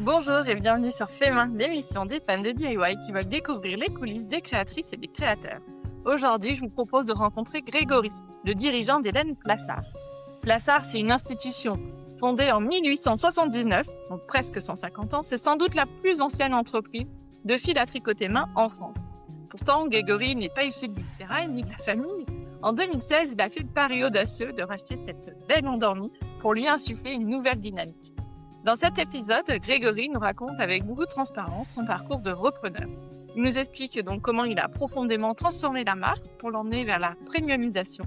Bonjour et bienvenue sur Fait Main, l'émission des fans de DIY qui veulent découvrir les coulisses des créatrices et des créateurs. Aujourd'hui, je vous propose de rencontrer Grégory, le dirigeant d'Hélène Plassard. Plassard, c'est une institution fondée en 1879, donc presque 150 ans. C'est sans doute la plus ancienne entreprise de fil à tricoter main en France. Pourtant, Grégory n'est pas issu du sérail ni de la famille. En 2016, il a fait le pari audacieux de racheter cette belle endormie pour lui insuffler une nouvelle dynamique. Dans cet épisode, Grégory nous raconte avec beaucoup de transparence son parcours de repreneur. Il nous explique donc comment il a profondément transformé la marque pour l'emmener vers la premiumisation.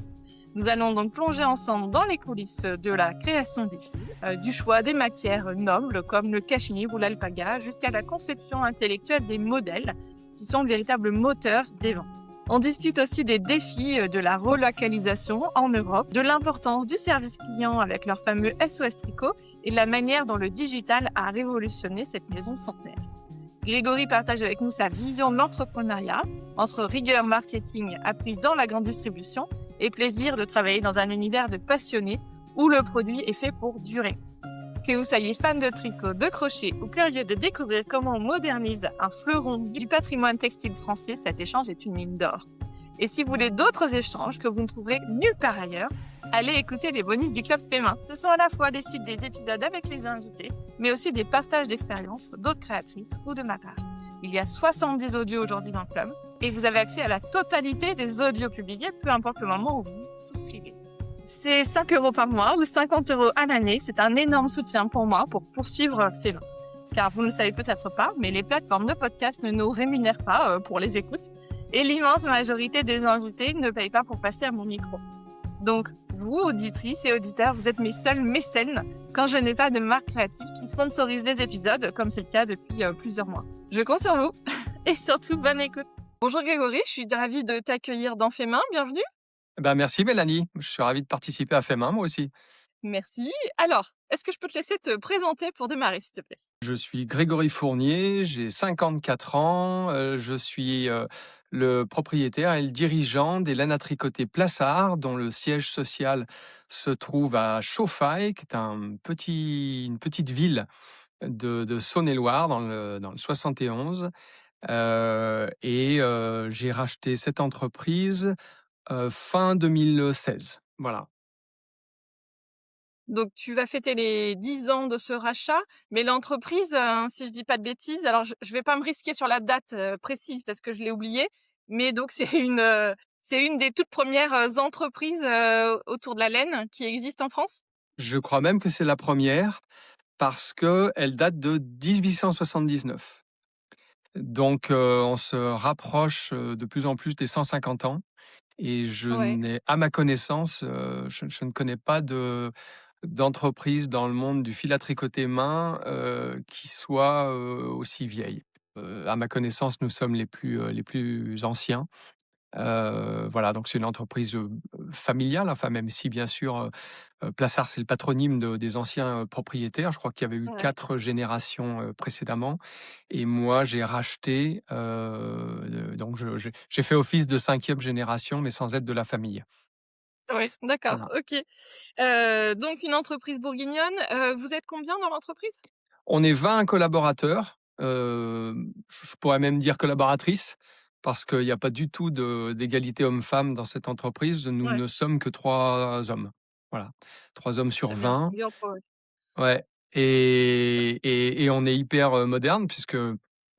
Nous allons donc plonger ensemble dans les coulisses de la création des fils, du choix des matières nobles comme le cachemire ou l'alpaga, jusqu'à la conception intellectuelle des modèles qui sont le véritable moteur des ventes. On discute aussi des défis de la relocalisation en Europe, de l'importance du service client avec leur fameux SOS Tricot et de la manière dont le digital a révolutionné cette maison centenaire. Grégory partage avec nous sa vision de l'entrepreneuriat, entre rigueur marketing apprise dans la grande distribution et plaisir de travailler dans un univers de passionnés où le produit est fait pour durer. Que vous soyez fan de tricot, de crochet ou curieux de découvrir comment on modernise un fleuron du patrimoine textile français, cet échange est une mine d'or. Et si vous voulez d'autres échanges que vous ne trouverez nulle part ailleurs, allez écouter les bonus du Club Fait Main. Ce sont à la fois les suites des épisodes avec les invités, mais aussi des partages d'expériences d'autres créatrices ou de ma part. Il y a 70 audios aujourd'hui dans le club et vous avez accès à la totalité des audios publiés, peu importe le moment où vous souscrivez. C'est 5 € par mois ou 50 € à l'année. C'est un énorme soutien pour moi pour poursuivre Fait Main. Car vous ne le savez peut-être pas, mais les plateformes de podcast ne nous rémunèrent pas pour les écoutes. Et l'immense majorité des invités ne payent pas pour passer à mon micro. Donc, vous, auditrices et auditeurs, vous êtes mes seuls mécènes quand je n'ai pas de marque créative qui sponsorise les épisodes, comme c'est le cas depuis plusieurs mois. Je compte sur vous. Et surtout, bonne écoute. Bonjour Grégory, je suis ravie de t'accueillir dans Fait Main. Bienvenue. Merci Mélanie, je suis ravi de participer à Fait Main, moi aussi. Merci. Alors, est-ce que je peux te laisser te présenter pour démarrer, s'il te plaît? Je suis Grégory Fournier, j'ai 54 ans, je suis le propriétaire et le dirigeant d'Hélène à tricoter Plassard, dont le siège social se trouve à Chauffailles, qui est une petite ville de Saône-et-Loire dans le 71. J'ai racheté cette entreprise fin 2016. Voilà. Donc, tu vas fêter les 10 ans de ce rachat, mais l'entreprise, si je dis pas de bêtises, alors je vais pas me risquer sur la date précise parce que je l'ai oubliée, mais donc c'est une des toutes premières entreprises autour de la laine qui existe en France. Je crois même que c'est la première parce qu'elle date de 1879. Donc, on se rapproche de plus en plus des 150 ans et Ouais. à ma connaissance, je ne connais pas d'entreprise dans le monde du fil à tricoter main qui soit aussi vieille. À ma connaissance, nous sommes les plus anciens. Voilà, donc c'est une entreprise familiale, enfin, même si bien sûr Plassard, c'est le patronyme des anciens propriétaires. Je crois qu'il y avait eu Ouais. 4 générations précédemment. Et moi, j'ai racheté, donc j'ai fait office de 5e génération, mais sans être de la famille. Ouais, d'accord, Voilà. ok. Donc une entreprise bourguignonne. Vous êtes combien dans l'entreprise? On est 20 collaborateurs, je pourrais même dire collaboratrices, parce qu'il n'y a pas du tout d'égalité homme-femme dans cette entreprise. Nous Ouais, ne sommes que 3 hommes. Voilà, 3 hommes sur très bien. 20. Bien pour eux. Ouais, et on est hyper moderne puisque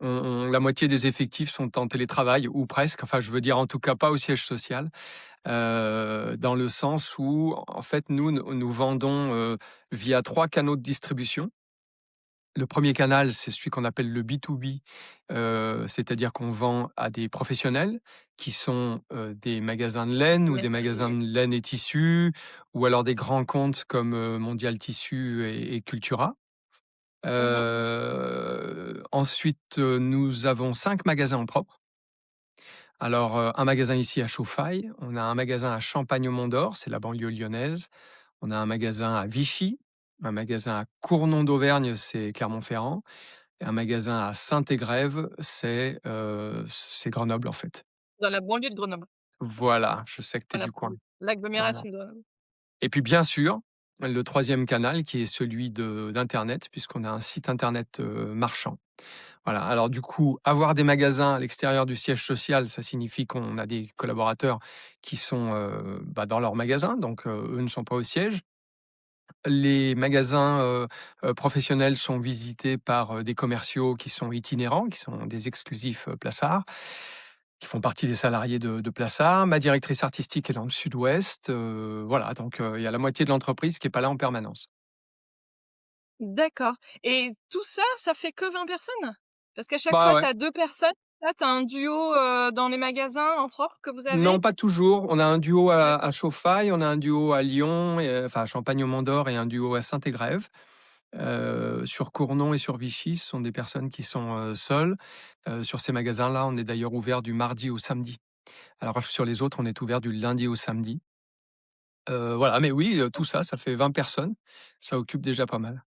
la moitié des effectifs sont en télétravail ou presque. Enfin, je veux dire, en tout cas, pas au siège social, dans le sens où, en fait, nous vendons via 3 canaux de distribution. Le premier canal, c'est celui qu'on appelle le B2B, c'est-à-dire qu'on vend à des professionnels qui sont des magasins de laine ou des magasins Merci. de laine et tissus, ou alors des grands comptes comme Mondial Tissu et Cultura. Mhm. Ensuite, nous avons 5 magasins en propre. Alors, un magasin ici à Chauffailles, on a un magasin à Champagne-au-Mont-d'Or, c'est la banlieue lyonnaise. On a un magasin à Vichy, un magasin à Cournon d'Auvergne, c'est Clermont-Ferrand, et un magasin à Saint-Égrève, c'est Grenoble en fait. Dans la banlieue de Grenoble. Voilà, je sais que tu es Voilà, du coin. Voilà. l'agglomération de Grenoble. Et puis bien sûr, Le troisième canal qui est celui d'internet puisqu'on a un site internet, marchand. Voilà, alors du coup, avoir des magasins à l'extérieur du siège social, ça signifie qu'on a des collaborateurs qui sont, dans leur magasin, donc eux ne sont pas au siège. Les magasins, professionnels sont visités par, des commerciaux qui sont itinérants, qui sont des exclusifs, Plaçard, qui font partie des salariés de Plaçard. Ma directrice artistique est dans le sud-ouest, voilà, donc il y a la moitié de l'entreprise qui est pas là en permanence. D'accord, et tout ça, ça fait que 20 personnes? Parce qu'à chaque Bah, fois, tu ouais. as 2 personnes. Là, tu as un duo, dans les magasins en propre que vous avez? Non, pas toujours. On a un duo à Chauffaille, on a un duo à Lyon et enfin à Champagne-au-Mont-d'Or et un duo à Saint-Égrève. Sur Cournon et sur Vichy, ce sont des personnes qui sont, seules. Sur ces magasins-là, on est d'ailleurs ouvert du mardi au samedi. Alors sur les autres, on est ouvert du lundi au samedi. Voilà, mais oui, tout ça, ça fait 20 personnes. Ça occupe déjà pas mal.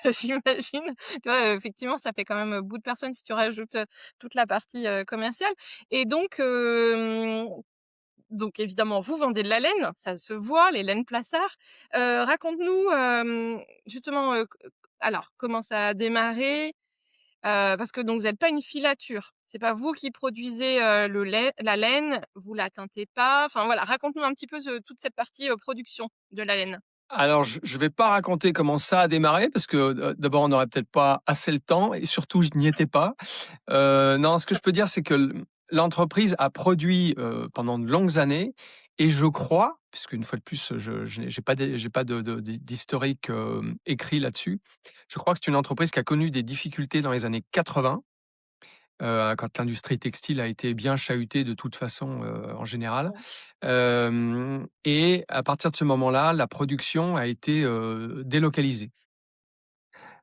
J'imagine. Tu vois, effectivement, ça fait quand même, beaucoup de personnes si tu rajoutes, toute la partie, commerciale, et donc évidemment, vous vendez de la laine, ça se voit, les laines Plaçard. Raconte-nous, justement, alors comment ça a démarré? Parce que donc vous êtes pas une filature. C'est pas vous qui produisez, la laine, vous la teintez pas. Enfin voilà, raconte-nous un petit peu toute cette partie, production de la laine. Alors je vais pas raconter comment ça a démarré parce que, d'abord, on n'aurait peut-être pas assez le temps et surtout je n'y étais pas. Non, ce que je peux dire, c'est que l'entreprise a produit, pendant de longues années et je crois, puisqu'une fois de plus, je n'ai j'ai pas d'historique, écrit là-dessus. Je crois que c'est une entreprise qui a connu des difficultés dans les années 80, quand l'industrie textile a été bien chahutée de toute façon, en général. Ouais. Et à partir de ce moment-là, la production a été, délocalisée.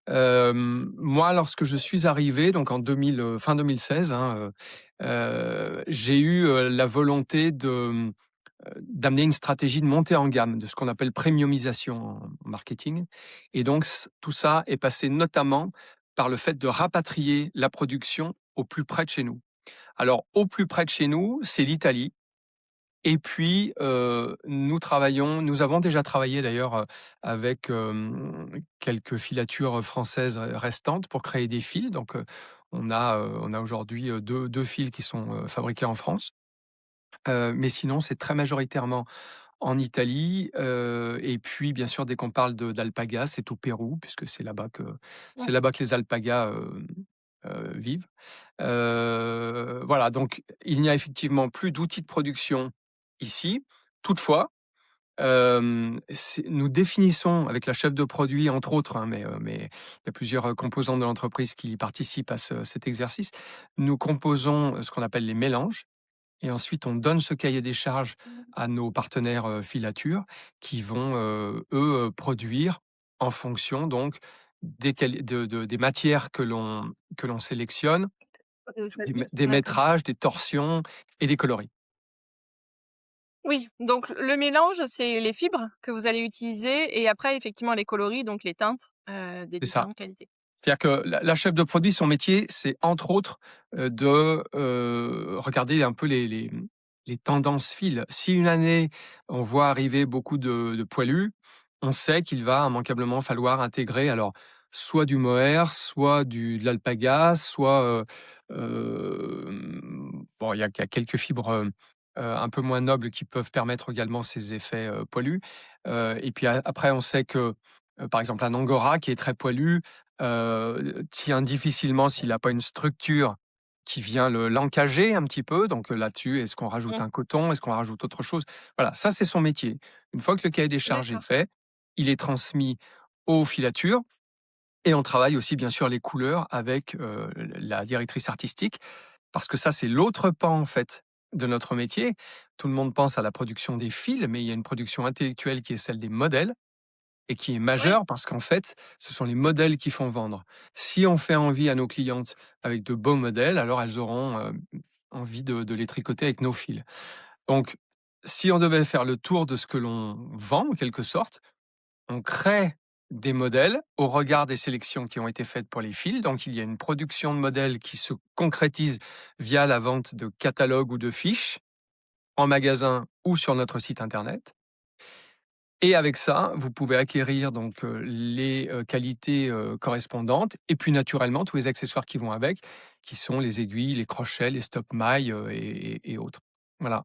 Moi, lorsque je suis arrivé, donc en 2000, fin 2016, hein, j'ai eu, la volonté d'amener une stratégie de montée en gamme, de ce qu'on appelle premiumisation en marketing. Et donc tout ça est passé notamment par le fait de rapatrier la production au plus près de chez nous. Alors au plus près de chez nous, c'est l'Italie. Et puis, nous avons déjà travaillé d'ailleurs, avec, quelques filatures françaises restantes pour créer des fils. Donc, on a aujourd'hui, 2 fils qui sont, fabriqués en France. Mais sinon, c'est très majoritairement en Italie, et puis bien sûr, dès qu'on parle d'alpagas, c'est au Pérou puisque c'est Ouais. là-bas que les alpagas, vivent. Voilà, donc il n'y a effectivement plus d'outils de production ici. Toutefois, nous définissons avec la chef de produit, entre autres, hein, mais il y a plusieurs composants de l'entreprise qui participent à cet exercice. Nous composons ce qu'on appelle les mélanges et ensuite on donne ce cahier des charges à nos partenaires filatures qui vont, eux, produire en fonction donc des matières que l'on sélectionne, des D'accord. métrages, des torsions et des coloris. Oui, donc le mélange, c'est les fibres que vous allez utiliser, et après effectivement les coloris, donc les teintes, des C'est ça. différentes qualités. C'est-à-dire que la chef de produit, son métier, c'est entre autres, de, regarder un peu les tendances fil. Si une année, on voit arriver beaucoup de poilus, on sait qu'il va immanquablement falloir intégrer alors soit du mohair, soit de l'alpaga, soit, bon, il y a quelques fibres, un peu moins nobles qui peuvent permettre également ces effets, poilus. Et puis après on sait que, par exemple un angora qui est très poilu, tient difficilement s'il n'a pas une structure qui vient l'encager un petit peu. Donc, là-dessus, est-ce qu'on rajoute Mmh, un coton? Est-ce qu'on rajoute autre chose? Voilà, ça, c'est son métier. Une fois que le cahier des charges est d'accord. fait, il est transmis aux filatures et on travaille aussi, bien sûr, les couleurs avec, la directrice artistique parce que ça, c'est l'autre pan, en fait, de notre métier. Tout le monde pense à la production des fils, mais il y a une production intellectuelle qui est celle des modèles et qui est Oui, majeur parce qu'en fait, ce sont les modèles qui font vendre. Si on fait envie à nos clientes avec de beaux modèles, alors elles auront, envie de les tricoter avec nos fils. Donc, si on devait faire le tour de ce que l'on vend, en quelque sorte, on crée des modèles au regard des sélections qui ont été faites pour les fils. Donc, il y a une production de modèles qui se concrétise via la vente de catalogues ou de fiches en magasin ou sur notre site internet. et avec ça, vous pouvez acquérir donc, les, qualités, correspondantes et puis naturellement tous les accessoires qui vont avec, qui sont les aiguilles, les crochets, les stop-mailles, et autres. Voilà,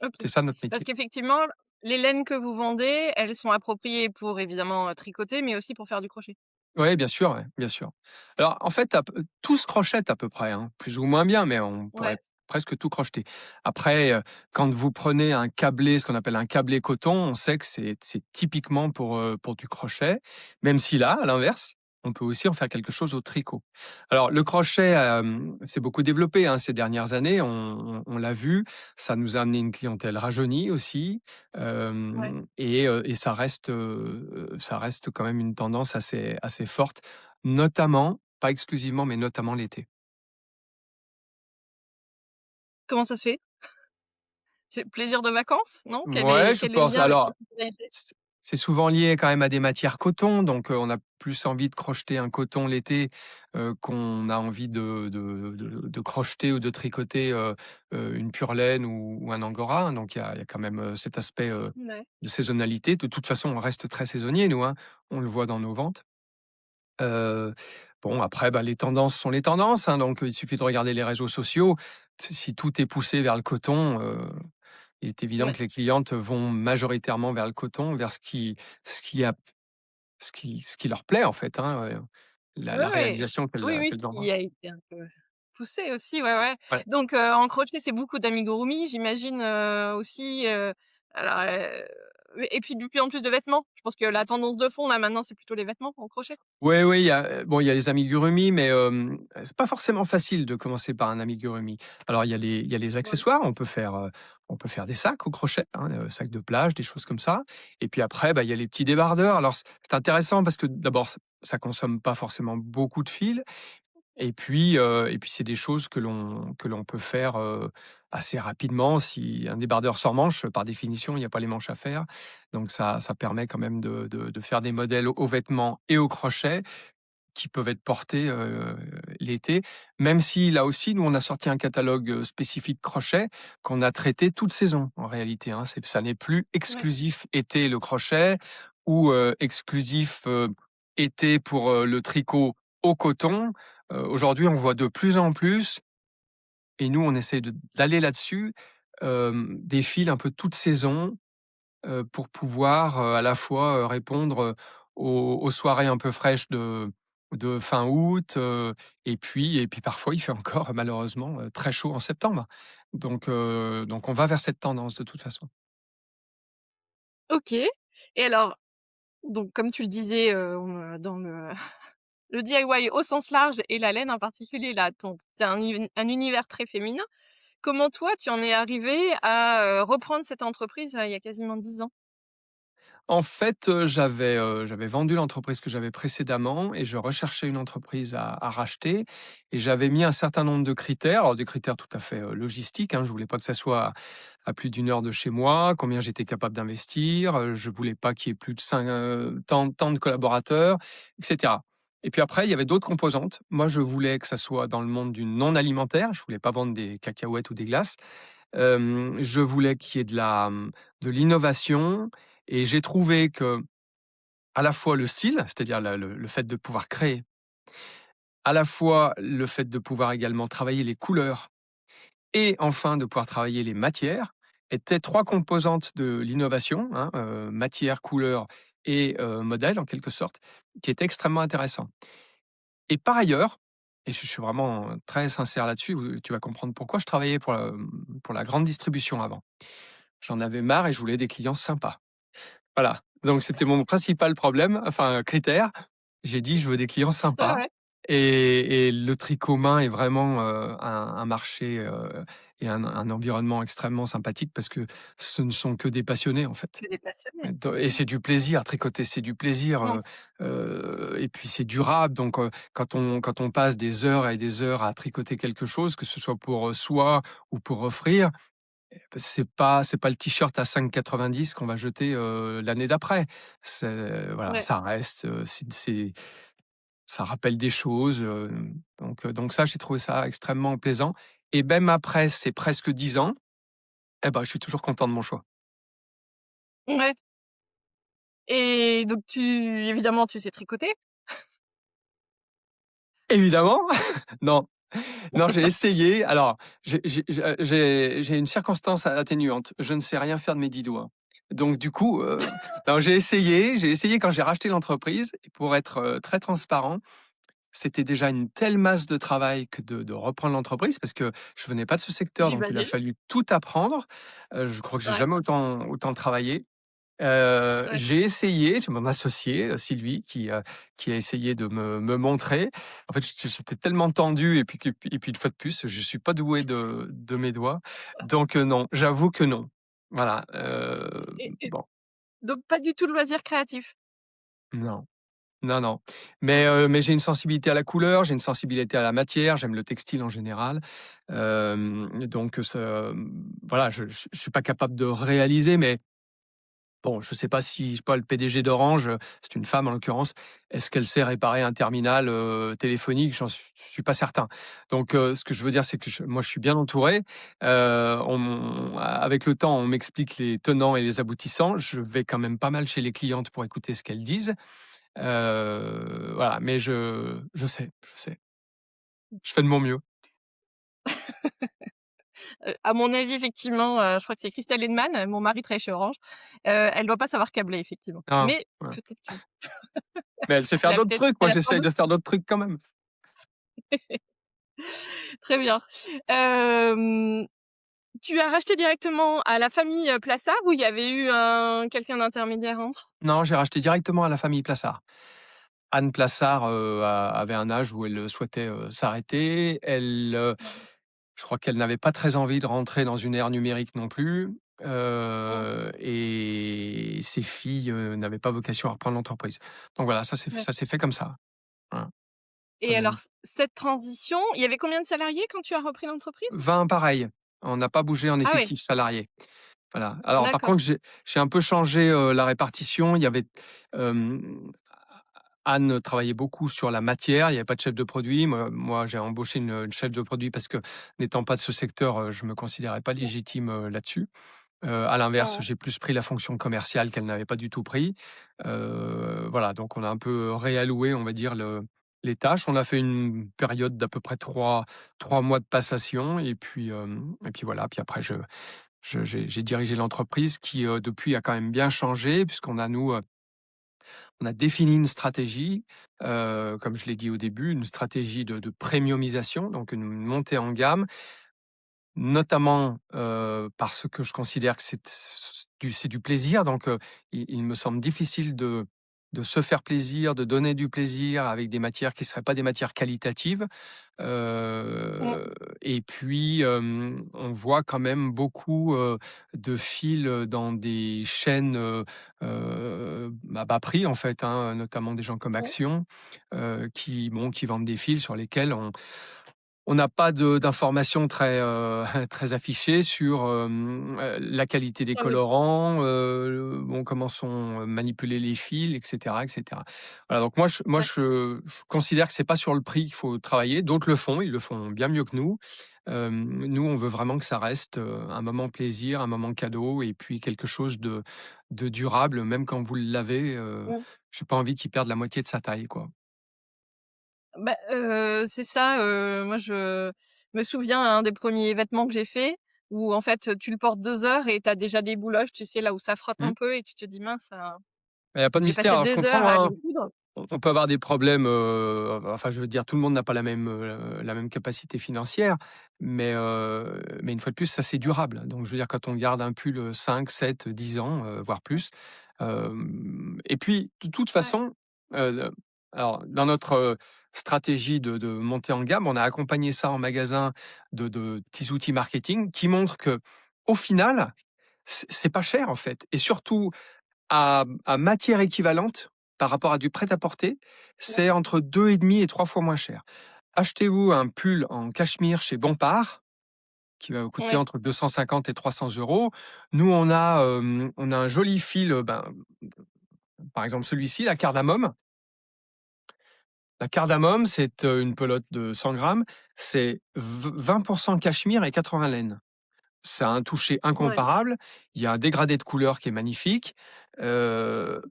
OK. c'est ça notre Parce métier. qu'effectivement, les laines que vous vendez, elles sont appropriées pour évidemment, tricoter, mais aussi pour faire du crochet? Ouais, bien sûr, ouais, bien sûr. Alors, en fait, tout se crochette à peu près, hein, plus ou moins bien, mais on pourrait Ouais, presque tout crocheter. Après, quand vous prenez un câblé, ce qu'on appelle un câblé coton, on sait que c'est typiquement pour du crochet, même si là, à l'inverse, on peut aussi en faire quelque chose au tricot. Alors, le crochet, s'est beaucoup développé, hein, ces dernières années, on l'a vu, ça nous a amené une clientèle rajeunie aussi, ouais. et ça reste quand même une tendance assez forte, notamment, pas exclusivement, mais notamment l'été. Comment ça se fait? C'est plaisir de vacances, non? Ouais, je Quel est le pense. lien avec Alors, l'hiver? c'est souvent lié quand même à des matières coton, donc on a plus envie de crocheter un coton l'été, qu'on a envie de crocheter ou de tricoter, une pure laine ou un angora, hein. Donc il y a quand même, cet aspect, Ouais, de saisonnalité. De toute façon, on reste très saisonniers nous, hein, on le voit dans nos ventes. Heu, bon après, bah, les tendances sont les tendances, hein, donc il suffit de regarder les réseaux sociaux. Si tout est poussé vers le coton, il est évident ouais. que les clientes vont majoritairement vers le coton, vers ce qui a ce qui leur plaît en fait, hein, Ouais, la ouais, réalisation oui, oui, ce qu'elles en qui voient. a été un peu poussé aussi, ouais, ouais. Ouais. Donc, en crochet, c'est beaucoup d'amigurumi, j'imagine, aussi, alors, et puis de plus en plus de vêtements. Je pense que la tendance de fond, là, maintenant, c'est plutôt les vêtements en crochet? Ouais, oui, il y a, bon, il y a les amigurumi, mais c'est pas forcément facile de commencer par un amigurumi. Alors il y a les Ouais, accessoires, on peut faire des sacs au crochet, hein, sacs de plage, des choses comme ça, et puis après, bah, il y a les petits débardeurs. Alors c'est intéressant parce que d'abord, ça consomme pas forcément beaucoup de fil. Et puis c'est des choses que l'on peut faire, assez rapidement. Si un débardeur sans manches, par définition, il n'y a pas les manches à faire. Donc ça permet quand même de faire des modèles aux vêtements et au crochet qui peuvent être portés, l'été. Même si là aussi, nous, on a sorti un catalogue, spécifique crochet qu'on a traité toute saison en réalité, hein. Ça n'est plus ouais, exclusif été le crochet ou, exclusif, été pour, le tricot au coton. Aujourd'hui, on voit de plus en plus et nous, on essaye d'aller là-dessus, des fils un peu toute saison, pour pouvoir, à la fois, répondre, aux soirées un peu fraîches de fin août, et puis parfois il fait encore malheureusement, très chaud en septembre. Donc on va vers cette tendance de toute façon. OK. Et alors, donc comme tu le disais, dans le DIY au sens large et la laine en particulier, là, tu un univers très féminin. Comment toi, tu en es arrivé à, reprendre cette entreprise, il y a quasiment 10 ans? En fait, j'avais vendu l'entreprise que j'avais précédemment et je recherchais une entreprise à racheter et j'avais mis un certain nombre de critères, alors des critères tout à fait, logistiques, hein. Je voulais pas que ça soit à plus d'une heure de chez moi, combien j'étais capable d'investir, je voulais pas qu'il y ait plus de tant de collaborateurs, et cetera. Et puis après, il y avait d'autres composantes. Moi, je voulais que ça soit dans le monde du non alimentaire, je voulais pas vendre des cacahuètes ou des glaces. Je voulais qu'il y ait de l'innovation et j'ai trouvé que à la fois le style, c'est-à-dire le fait de pouvoir créer, à la fois le fait de pouvoir également travailler les couleurs et enfin de pouvoir travailler les matières, étaient 3 composantes de l'innovation, hein, matière, couleur et modèle en quelque sorte, qui étaient extrêmement intéressants. Et par ailleurs, et je suis vraiment très sincère là-dessus, tu vas comprendre pourquoi, je travaillais pour la grande distribution avant. J'en avais marre et je voulais des clients sympas. Voilà, donc c'était mon principal problème, enfin critère. J'ai dit: «Je veux des clients Ouais, sympas» ouais. et le tricot main est vraiment, un marché, et un environnement extrêmement sympathique parce que ce ne sont que des passionnés, en fait. Que des passionnés. Et c'est du plaisir, tricoter, c'est du plaisir, Mmh. et puis c'est durable donc quand on passe des heures et des heures à tricoter quelque chose, que ce soit pour, soi ou pour offrir, c'est pas le t-shirt à 5,90 qu'on va jeter, l'année d'après. Voilà, Ouais. ça reste, ça rappelle des choses, donc ça, j'ai trouvé ça extrêmement plaisant et même après ces presque 10 ans, eh ben, je suis toujours content de mon choix. Ouais. Et donc évidemment, tu sais tricoter? Évidemment, non. Non, j'ai essayé. Alors, j'ai une circonstance atténuante. Je ne sais rien faire de mes 10 doigts. Donc du coup, non, j'ai essayé quand j'ai racheté l'entreprise et pour être, très transparent, c'était déjà une telle masse de travail que de reprendre l'entreprise parce que je venais pas de ce secteur, donc il a J'imagine. fallu tout apprendre. Je crois que j'ai Ouais, jamais autant travaillé. ouais. J'ai essayé, j'ai mon associée, Sylvie, qui a essayé de me montrer. En fait, j'étais tellement tendu et puis une fois de plus, je suis pas doué de mes doigts. Donc non, j'avoue que non. Voilà, Et bon, donc pas du tout de loisir créatif? non, non, non. Mais j'ai une sensibilité à la couleur, j'ai une sensibilité à la matière, j'aime le textile en général. Donc ça, voilà, je suis pas capable de réaliser, mais bon, je sais pas si, je sais pas, le PDG d'Orange, c'est une femme en l'occurrence, est-ce qu'elle sait réparer un terminal, téléphonique? Je suis pas certain. Donc, ce que je veux dire, c'est que moi, je suis bien entouré. Avec le temps, on m'explique les tenants et les aboutissants. Je vais quand même pas mal chez les clientes pour écouter ce qu'elles disent. Voilà, mais je sais. Je fais de mon mieux. À mon avis, effectivement, je crois que c'est Christelle Hedman, mon mari travaille chez Orange, elle doit pas savoir câbler effectivement. Ah, Mais voilà. peut-être que Mais elle sait elle faire a d'autres peut-être trucs. Moi, elle a sans j'essaye doute de faire d'autres trucs quand même. très bien. Hem, Tu as racheté directement à la famille, Plassard ou il y avait eu un quelqu'un d'intermédiaire entre? Non, j'ai racheté directement à la famille Plassard. Anne Plassard, avait un âge où elle souhaitait, s'arrêter. Ouais. Je crois qu'elle n'avait pas très envie de rentrer dans une ère numérique non plus, Mmh. et ses filles, n'avaient pas vocation à reprendre l'entreprise. Donc voilà, ça D'accord. s'est fait comme ça. Voilà. Et On a alors eu cette transition, il y avait combien de salariés quand tu as repris l'entreprise? 20 pareil. On n'a pas bougé en Ah oui, effectif salarié. Voilà. Alors par d'accord. contre, j'ai un peu changé, la répartition. Il y avait, hem, Anne travaillait beaucoup sur la matière, il y avait pas de chef de produit. Moi j'ai embauché une chef de produit parce que n'étant pas de ce secteur, je me considérais pas légitime, là-dessus. À l'inverse, Mmh. j'ai plus pris la fonction commerciale qu'elle n'avait pas du tout pris. Voilà, donc on a un peu réalloué, on va dire, les tâches. On a fait une période d'à peu près trois mois de passation et puis voilà. Puis après j'ai dirigé l'entreprise qui, depuis a quand même bien changé puisqu'on a nous, on a défini une stratégie, comme je l'ai dit au début, une stratégie de premiumisation, donc une montée en gamme. Notamment, parce que je considère que c'est du plaisir, donc il me semble difficile de se faire plaisir, de donner du plaisir avec des matières qui ne seraient pas des matières qualitatives. Mmh. Et puis, on voit quand même beaucoup, de fils, dans des chaînes, à bas prix en fait, hein, notamment des gens comme Mmh. Action, qui vendent des fils sur lesquels on n'a pas d'informations très, très affichées sur, la qualité des Ah oui. colorants, bon, comment sont manipulés les fils et cetera et cetera. Voilà, donc moi D'accord. je considère que c'est pas sur le prix qu'il faut travailler. D'autres le font, ils le font bien mieux que nous. Nous, on veut vraiment que ça reste, un moment plaisir, un moment cadeau et puis quelque chose de durable, même quand vous l'avez, Mmh. j'ai pas envie qu'il perde la moitié de sa taille, quoi. Bah, c'est ça, moi je me souviens, un des premiers vêtements que j'ai fait où en fait, tu le portes 2 heures et tu as déjà des bouloches, tu sais, là où ça frotte Mmh. un peu et tu te dis: «Mince, Il y a pas de j'ai mystère. passé Alors je 2 comprends, heures à les hein. coudre». On peut avoir des problèmes, enfin je veux dire tout le monde n'a pas la même capacité financière, mais une fois de plus ça c'est durable. Donc je veux dire quand on garde un pull, 5, 7, 10 ans, voire plus, et puis de toute Ouais, façon, heu, alors dans notre, stratégie de montée en gamme, on a accompagné ça en magasin de petits outils marketing qui montrent que au final, c'est pas cher en fait et surtout à matière équivalente, par rapport à du prêt-à-porter, ouais, c'est entre 2,5 et 3 fois moins cher. Achetez-vous un pull en cachemire chez Bompard, qui va vous coûter ouais, entre 250 et 300 euros. Nous, on a un joli fil, par exemple celui-ci, la cardamome. La cardamome, c'est, une pelote de 100 grammes, c'est 20 cachemire et 80 laine. Ça a un toucher ouais. incomparable, il y a un dégradé de couleur qui est magnifique, heu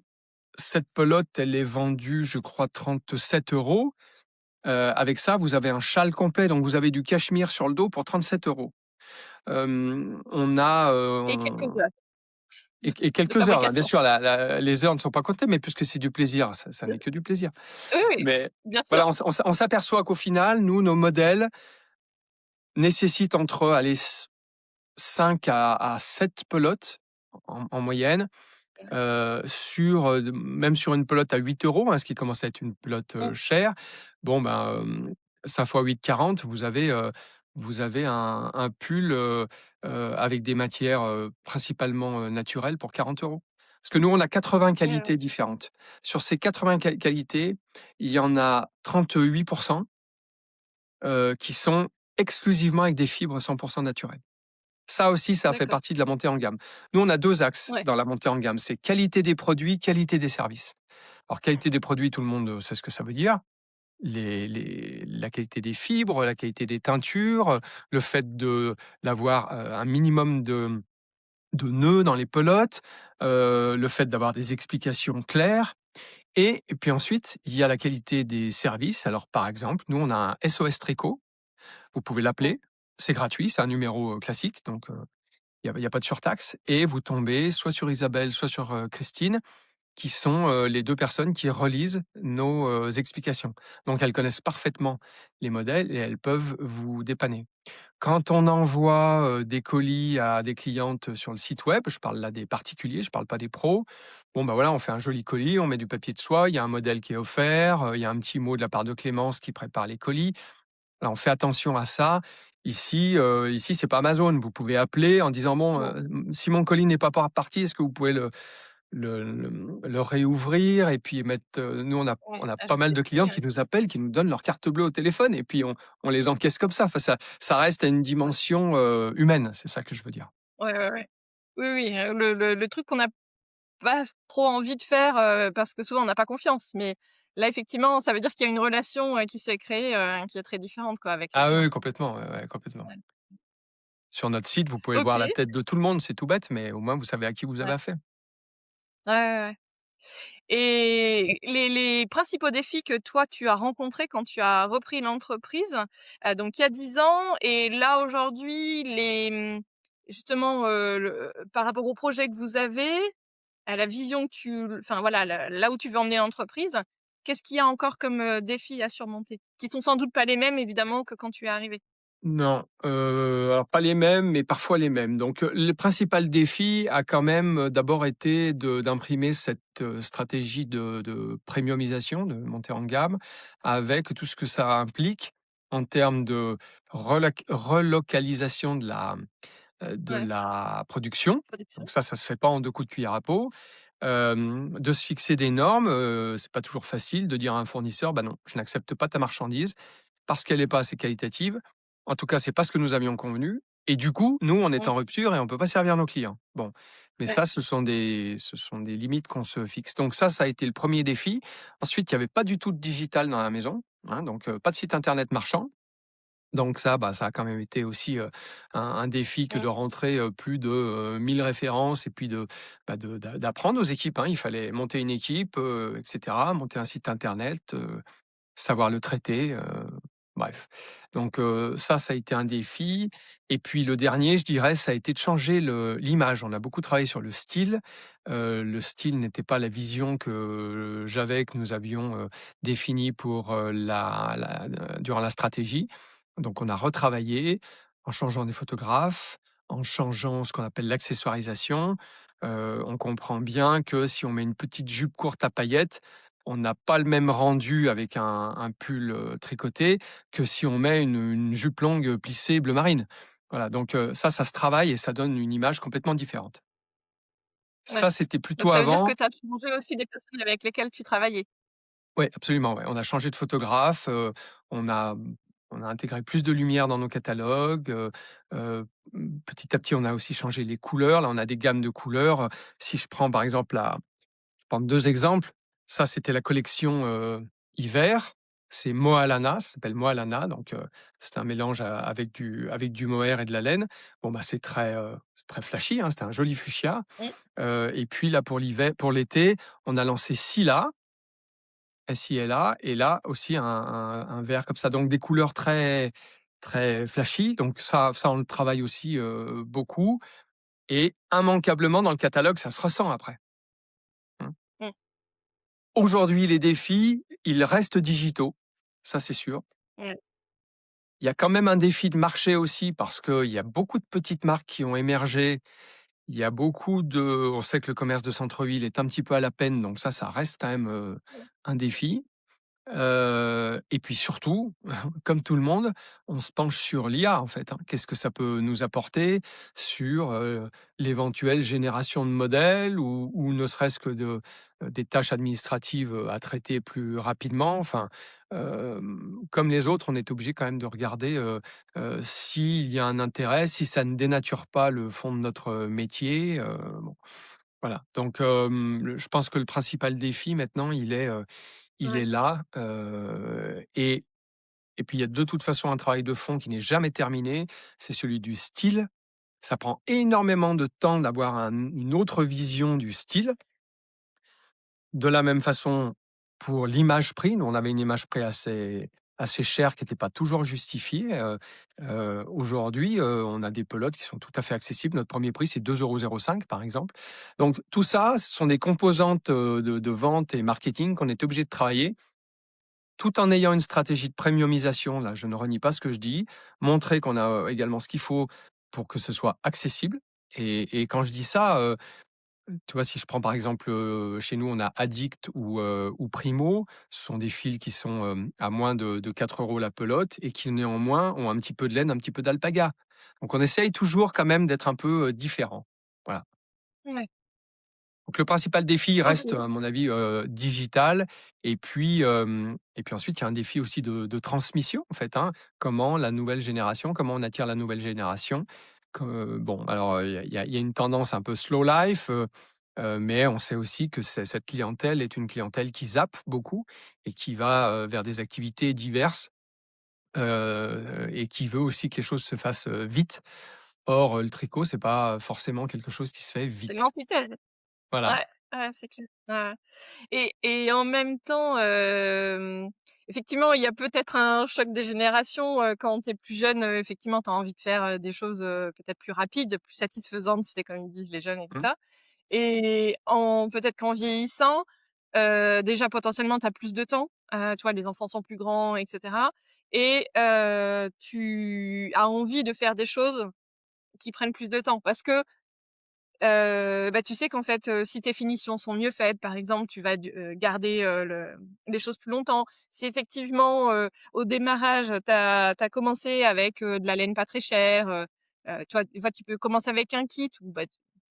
cette pelote, elle est vendue, je crois 37 €. Avec ça, vous avez un châle complet, donc vous avez du cachemire sur le dos pour 37 €. On a, Et quelques heures et de quelques heures, hein, bien fabrication. sûr, les heures ne sont pas comptées, mais puisque c'est du plaisir, ça n'est que du plaisir. Oui, oui, Mais bien sûr. voilà, on s'aperçoit qu'au final, nous, nos modèles nécessitent entre, allez, 5 à 7 pelotes en moyenne, même sur une pelote à 8 €, hein, ce qui commence à être une pelote, chère. Bon, ben, 5 fois 8, 40, vous avez un pull, avec des matières, principalement, naturelles pour 40 €. Parce que nous, on a 80 Ouais, ouais. qualités différentes. Sur ces 80 qualités, il y en a 38%, qui sont exclusivement avec des fibres 100% naturelles. Ça aussi, ça fait D'accord. partie de la montée en gamme. Nous, on a 2 axes Ouais. dans la montée en gamme, c'est qualité des produits, qualité des services. Alors qualité des produits, tout le monde, sait ce que ça veut dire. La qualité des fibres, la qualité des teintures, le fait d'avoir, un minimum de nœuds dans les pelotes, le fait d'avoir des explications claires et puis ensuite, il y a la qualité des services. Alors par exemple, nous, on a un SOS Tricot, vous pouvez Mmh. l'appeler, c'est gratuit, c'est un numéro, classique, donc il y a pas de surtaxe et vous tombez soit sur Isabelle, soit sur, Christine, qui sont, les 2 personnes qui relisent nos, explications. Donc elles connaissent parfaitement les modèles et elles peuvent vous dépanner. Quand on envoie, des colis à des clientes sur le site web, je parle là des particuliers, je parle pas des pros. Bon, bah, voilà, on fait un joli colis, on met du papier de soie, il y a un modèle qui est offert, il y a un petit mot de la part de Clémence qui prépare les colis. Là, on fait attention à ça. Ici, c'est pas Amazon. Vous pouvez appeler en disant: «Bon, Non. si mon colis n'est pas parti, est-ce que vous pouvez le réouvrir?» Et puis mettre, nous, Ouais, on a pas mal de ajouter, clients qui nous appellent, qui nous donnent leur carte bleue au téléphone et puis on les encaisse comme ça. Enfin, ça reste à une ouais. dimension, humaine, c'est ça que je veux dire. Ouais, ouais, ouais. Oui, oui, le truc qu'on n'a pas trop envie de faire, parce que souvent on n'a pas confiance, mais là effectivement, ça veut dire qu'il y a une relation, qui s'est créée, qui est très différente quoi avec les Ah clients. oui, complètement, ouais, ouais, complètement. Ouais. Sur notre site, vous pouvez voir la OK. tête de tout le monde, c'est tout bête, mais au moins vous savez à qui vous avez Ouais. affaire. Ouais, ouais, ouais. Et les principaux défis que toi tu as rencontrés quand tu as repris l'entreprise, donc il y a 10 ans et là aujourd'hui justement, par rapport au projet que vous avez, à la vision que enfin voilà, là où tu veux emmener l'entreprise, qu'est-ce qu'il y a encore comme, défis à surmonter? Qui sont sans doute pas les mêmes évidemment que quand tu es arrivé? Non, alors pas les mêmes, mais parfois les mêmes. Donc, le principal défi a quand même, d'abord été d'imprimer cette, stratégie de premiumisation, de montée en gamme, avec tout ce que ça implique en termes de relocalisation de Ouais, la production. production. Donc ça se fait pas en 2 coups de cuillère à peau. De se fixer des normes, c'est pas toujours facile de dire à un fournisseur: «Bah non, je n'accepte pas ta marchandise parce qu'elle n'est pas assez qualitative. En tout cas, c'est pas ce que nous avions convenu et du coup, nous, on est Mmh. en rupture et on peut pas servir nos clients». Bon, mais Ouais, ça, ce sont des limites qu'on se fixe. Donc ça a été le premier défi. Ensuite, il y avait pas du tout de digital dans la maison, hein, donc pas de site internet marchand. Donc ça, bah, ça a quand même été aussi, un défi que mmh, de rentrer, plus de, 1000 références et puis d'apprendre aux équipes, hein. Il fallait monter une équipe, et cetera, monter un site internet, savoir le traiter, bref. Donc ça a été un défi et puis le dernier, je dirais, ça a été de changer l'image. On a beaucoup travaillé sur le style. Le style n'était pas la vision que nous avions, définie pour, durant la stratégie. Donc on a retravaillé en changeant des photographes, en changeant ce qu'on appelle l'accessoirisation. On comprend bien que si on met une petite jupe courte à paillettes, on n'a pas le même rendu avec un pull, tricoté que si on met une jupe longue, plissée bleu marine. Voilà, donc ça se travaille et ça donne une image complètement différente. ouais. Ça, c'était Donc plutôt ça veut dire que avant. tu as changé aussi des personnes avec lesquelles tu travaillais? Ouais, absolument, ouais. On a changé de photographe, on a on a intégré plus de lumière dans nos catalogues, petit à petit, on a aussi changé les couleurs. Là, on a des gammes de couleurs, si je prends par exemple je prends 2 exemples. Ça, c'était la collection, hiver. c'est Moalana, ça s'appelle Moalana, donc c'est un mélange avec du mohair et de la laine. Bon, bah, c'est très flashy, hein, c'était un joli fuchsia. Mmh. Et puis là, pour l'été, on a lancé Scylla, SILA, et là aussi un vert comme ça, donc des couleurs très, très flashy, donc ça on le travaille aussi, beaucoup, et immanquablement dans le catalogue, ça se ressent après, mmh. Mmh. Aujourd'hui, les défis, ils restent digitaux, ça c'est sûr. Ouais. Il y a quand même un défi de marché aussi parce qu'il y a beaucoup de petites marques qui ont émergé. Il y a beaucoup de On sait que le commerce de centre-ville est un petit peu à la peine, donc ça reste quand même, un défi. Et puis surtout, comme tout le monde, on se penche sur l'IA, en fait, hein. Qu'est-ce que ça peut nous apporter sur, l'éventuelle génération de modèles, ou ne serait-ce que des tâches administratives, à traiter plus rapidement. Enfin, comme les autres, on est obligé quand même de regarder, s'il y a un intérêt, si ça ne dénature pas le fond de notre métier, bon, voilà. Donc, je pense que le principal défi maintenant, il est Ouais. là, et puis il y a de toute façon un travail de fond qui n'est jamais terminé, c'est celui du style. Ça prend énormément de temps d'avoir une autre vision du style. De la même façon, pour l'image prix, nous on avait une image prix assez chère qui n'était pas toujours justifiée. Aujourd'hui, on a des pelotes qui sont tout à fait accessibles. Notre premier prix, c'est 2,05 € par exemple. Donc tout ça, ce sont des composantes, de vente et marketing qu'on est obligé de travailler, tout en ayant une stratégie de premiumisation. Là, je ne renie pas ce que je dis. Montrer qu'on a, également ce qu'il faut pour que ce soit accessible, et quand je dis ça, tu vois, si je prends par exemple, chez nous, on a Addict ou Primo. Ce sont des fils qui sont, à moins de 4 € la pelote, et qui néanmoins ont un petit peu de laine, un petit peu d'alpaga. Donc on essaye toujours quand même d'être un peu, différent. Voilà. Ouais. Donc le principal défi reste, OK. à mon avis, digital, et puis ensuite, il y a un défi aussi de transmission, en fait, hein. Comment on attire la nouvelle génération? Bon, alors, il y a une tendance un peu slow life, mais on sait aussi que cette clientèle est une clientèle qui zappe beaucoup et qui va, vers des activités diverses, et qui veut aussi que les choses se fassent, vite. Or, le tricot, c'est pas forcément quelque chose qui se fait C'est vite. l'antithèse. Voilà. Ouais, ouais, c'est clair. Ouais, ouais. Et en même temps, effectivement, il y a peut-être un choc des générations, quand tu es plus jeune, effectivement, tu as envie de faire, des choses, peut-être plus rapides, plus satisfaisantes, tu sais, comme ils disent les jeunes et tout Mmh. ça. Et peut-être qu'en vieillissant, déjà potentiellement tu as plus de temps, tu vois? Les enfants sont plus grands et cetera, et tu as envie de faire des choses qui prennent plus de temps parce que bah, tu sais qu'en fait, si tes finitions sont mieux faites, par exemple, tu vas garder, les choses plus longtemps. Si effectivement, au démarrage, tu as commencé avec, de la laine pas très chère, tu vois? Des fois, tu peux commencer avec un kit ou bah,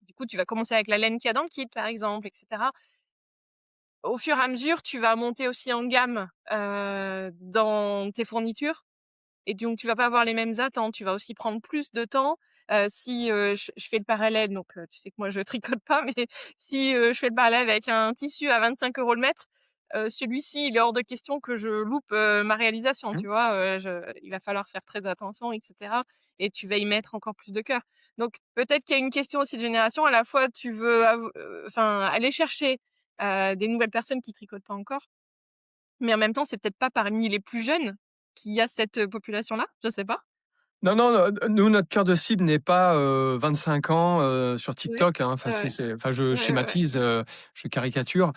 du coup, tu vas commencer avec la laine qu'il y a dans le kit, par exemple, et cetera. Au fur et à mesure, tu vas monter aussi en gamme, dans tes fournitures. Et donc tu vas pas avoir les mêmes attentes, tu vas aussi prendre plus de temps. Si, je fais le parallèle, donc tu sais que moi je tricote pas, mais si, je fais le parallèle avec un tissu à 25 € le mètre, celui-ci, il est hors de question que je loupe, ma réalisation, Mmh. tu vois? Je Il va falloir faire très attention et cetera, et tu vas y mettre encore plus de cœur. Donc peut-être qu'il y a une question aussi de génération, à la fois tu veux enfin aller chercher, des nouvelles personnes qui tricotent pas encore, mais en même temps, c'est peut-être pas parmi les plus jeunes qu'il y a cette, population-là? Je sais pas. Non, non, nous, notre cœur de cible n'est pas, 25 ans, sur Oui. TikTok, hein. Enfin, Ouais, ouais. enfin, je Ouais, ouais, ouais. schématise, je caricature,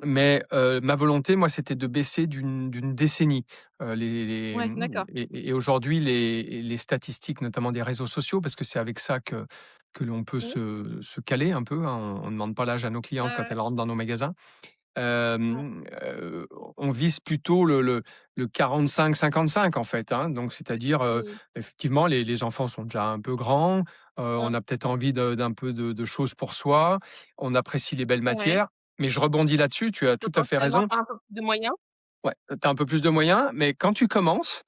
mais ma volonté, moi, c'était de baisser d'une décennie, Ouais, d'accord. et aujourd'hui, les statistiques, notamment des réseaux sociaux, parce que c'est avec ça que l'on peut Mmh. se caler un peu, hein. On ne demande pas l'âge à nos Ouais, clientes quand ouais. elles rentrent dans nos magasins. Mmh. Hem, on vise plutôt le 45-55, en fait, hein. Donc c'est-à-dire, Mmh. effectivement, les enfants sont déjà un peu grands, on Mmh. a peut-être envie d'un peu de choses pour soi, on apprécie les belles Ouais. matières. Mais je rebondis là-dessus, tu as tout à fait Potentiellement raison. un peu plus de moyens. Ouais, tu as un peu plus de moyens, mais quand tu commences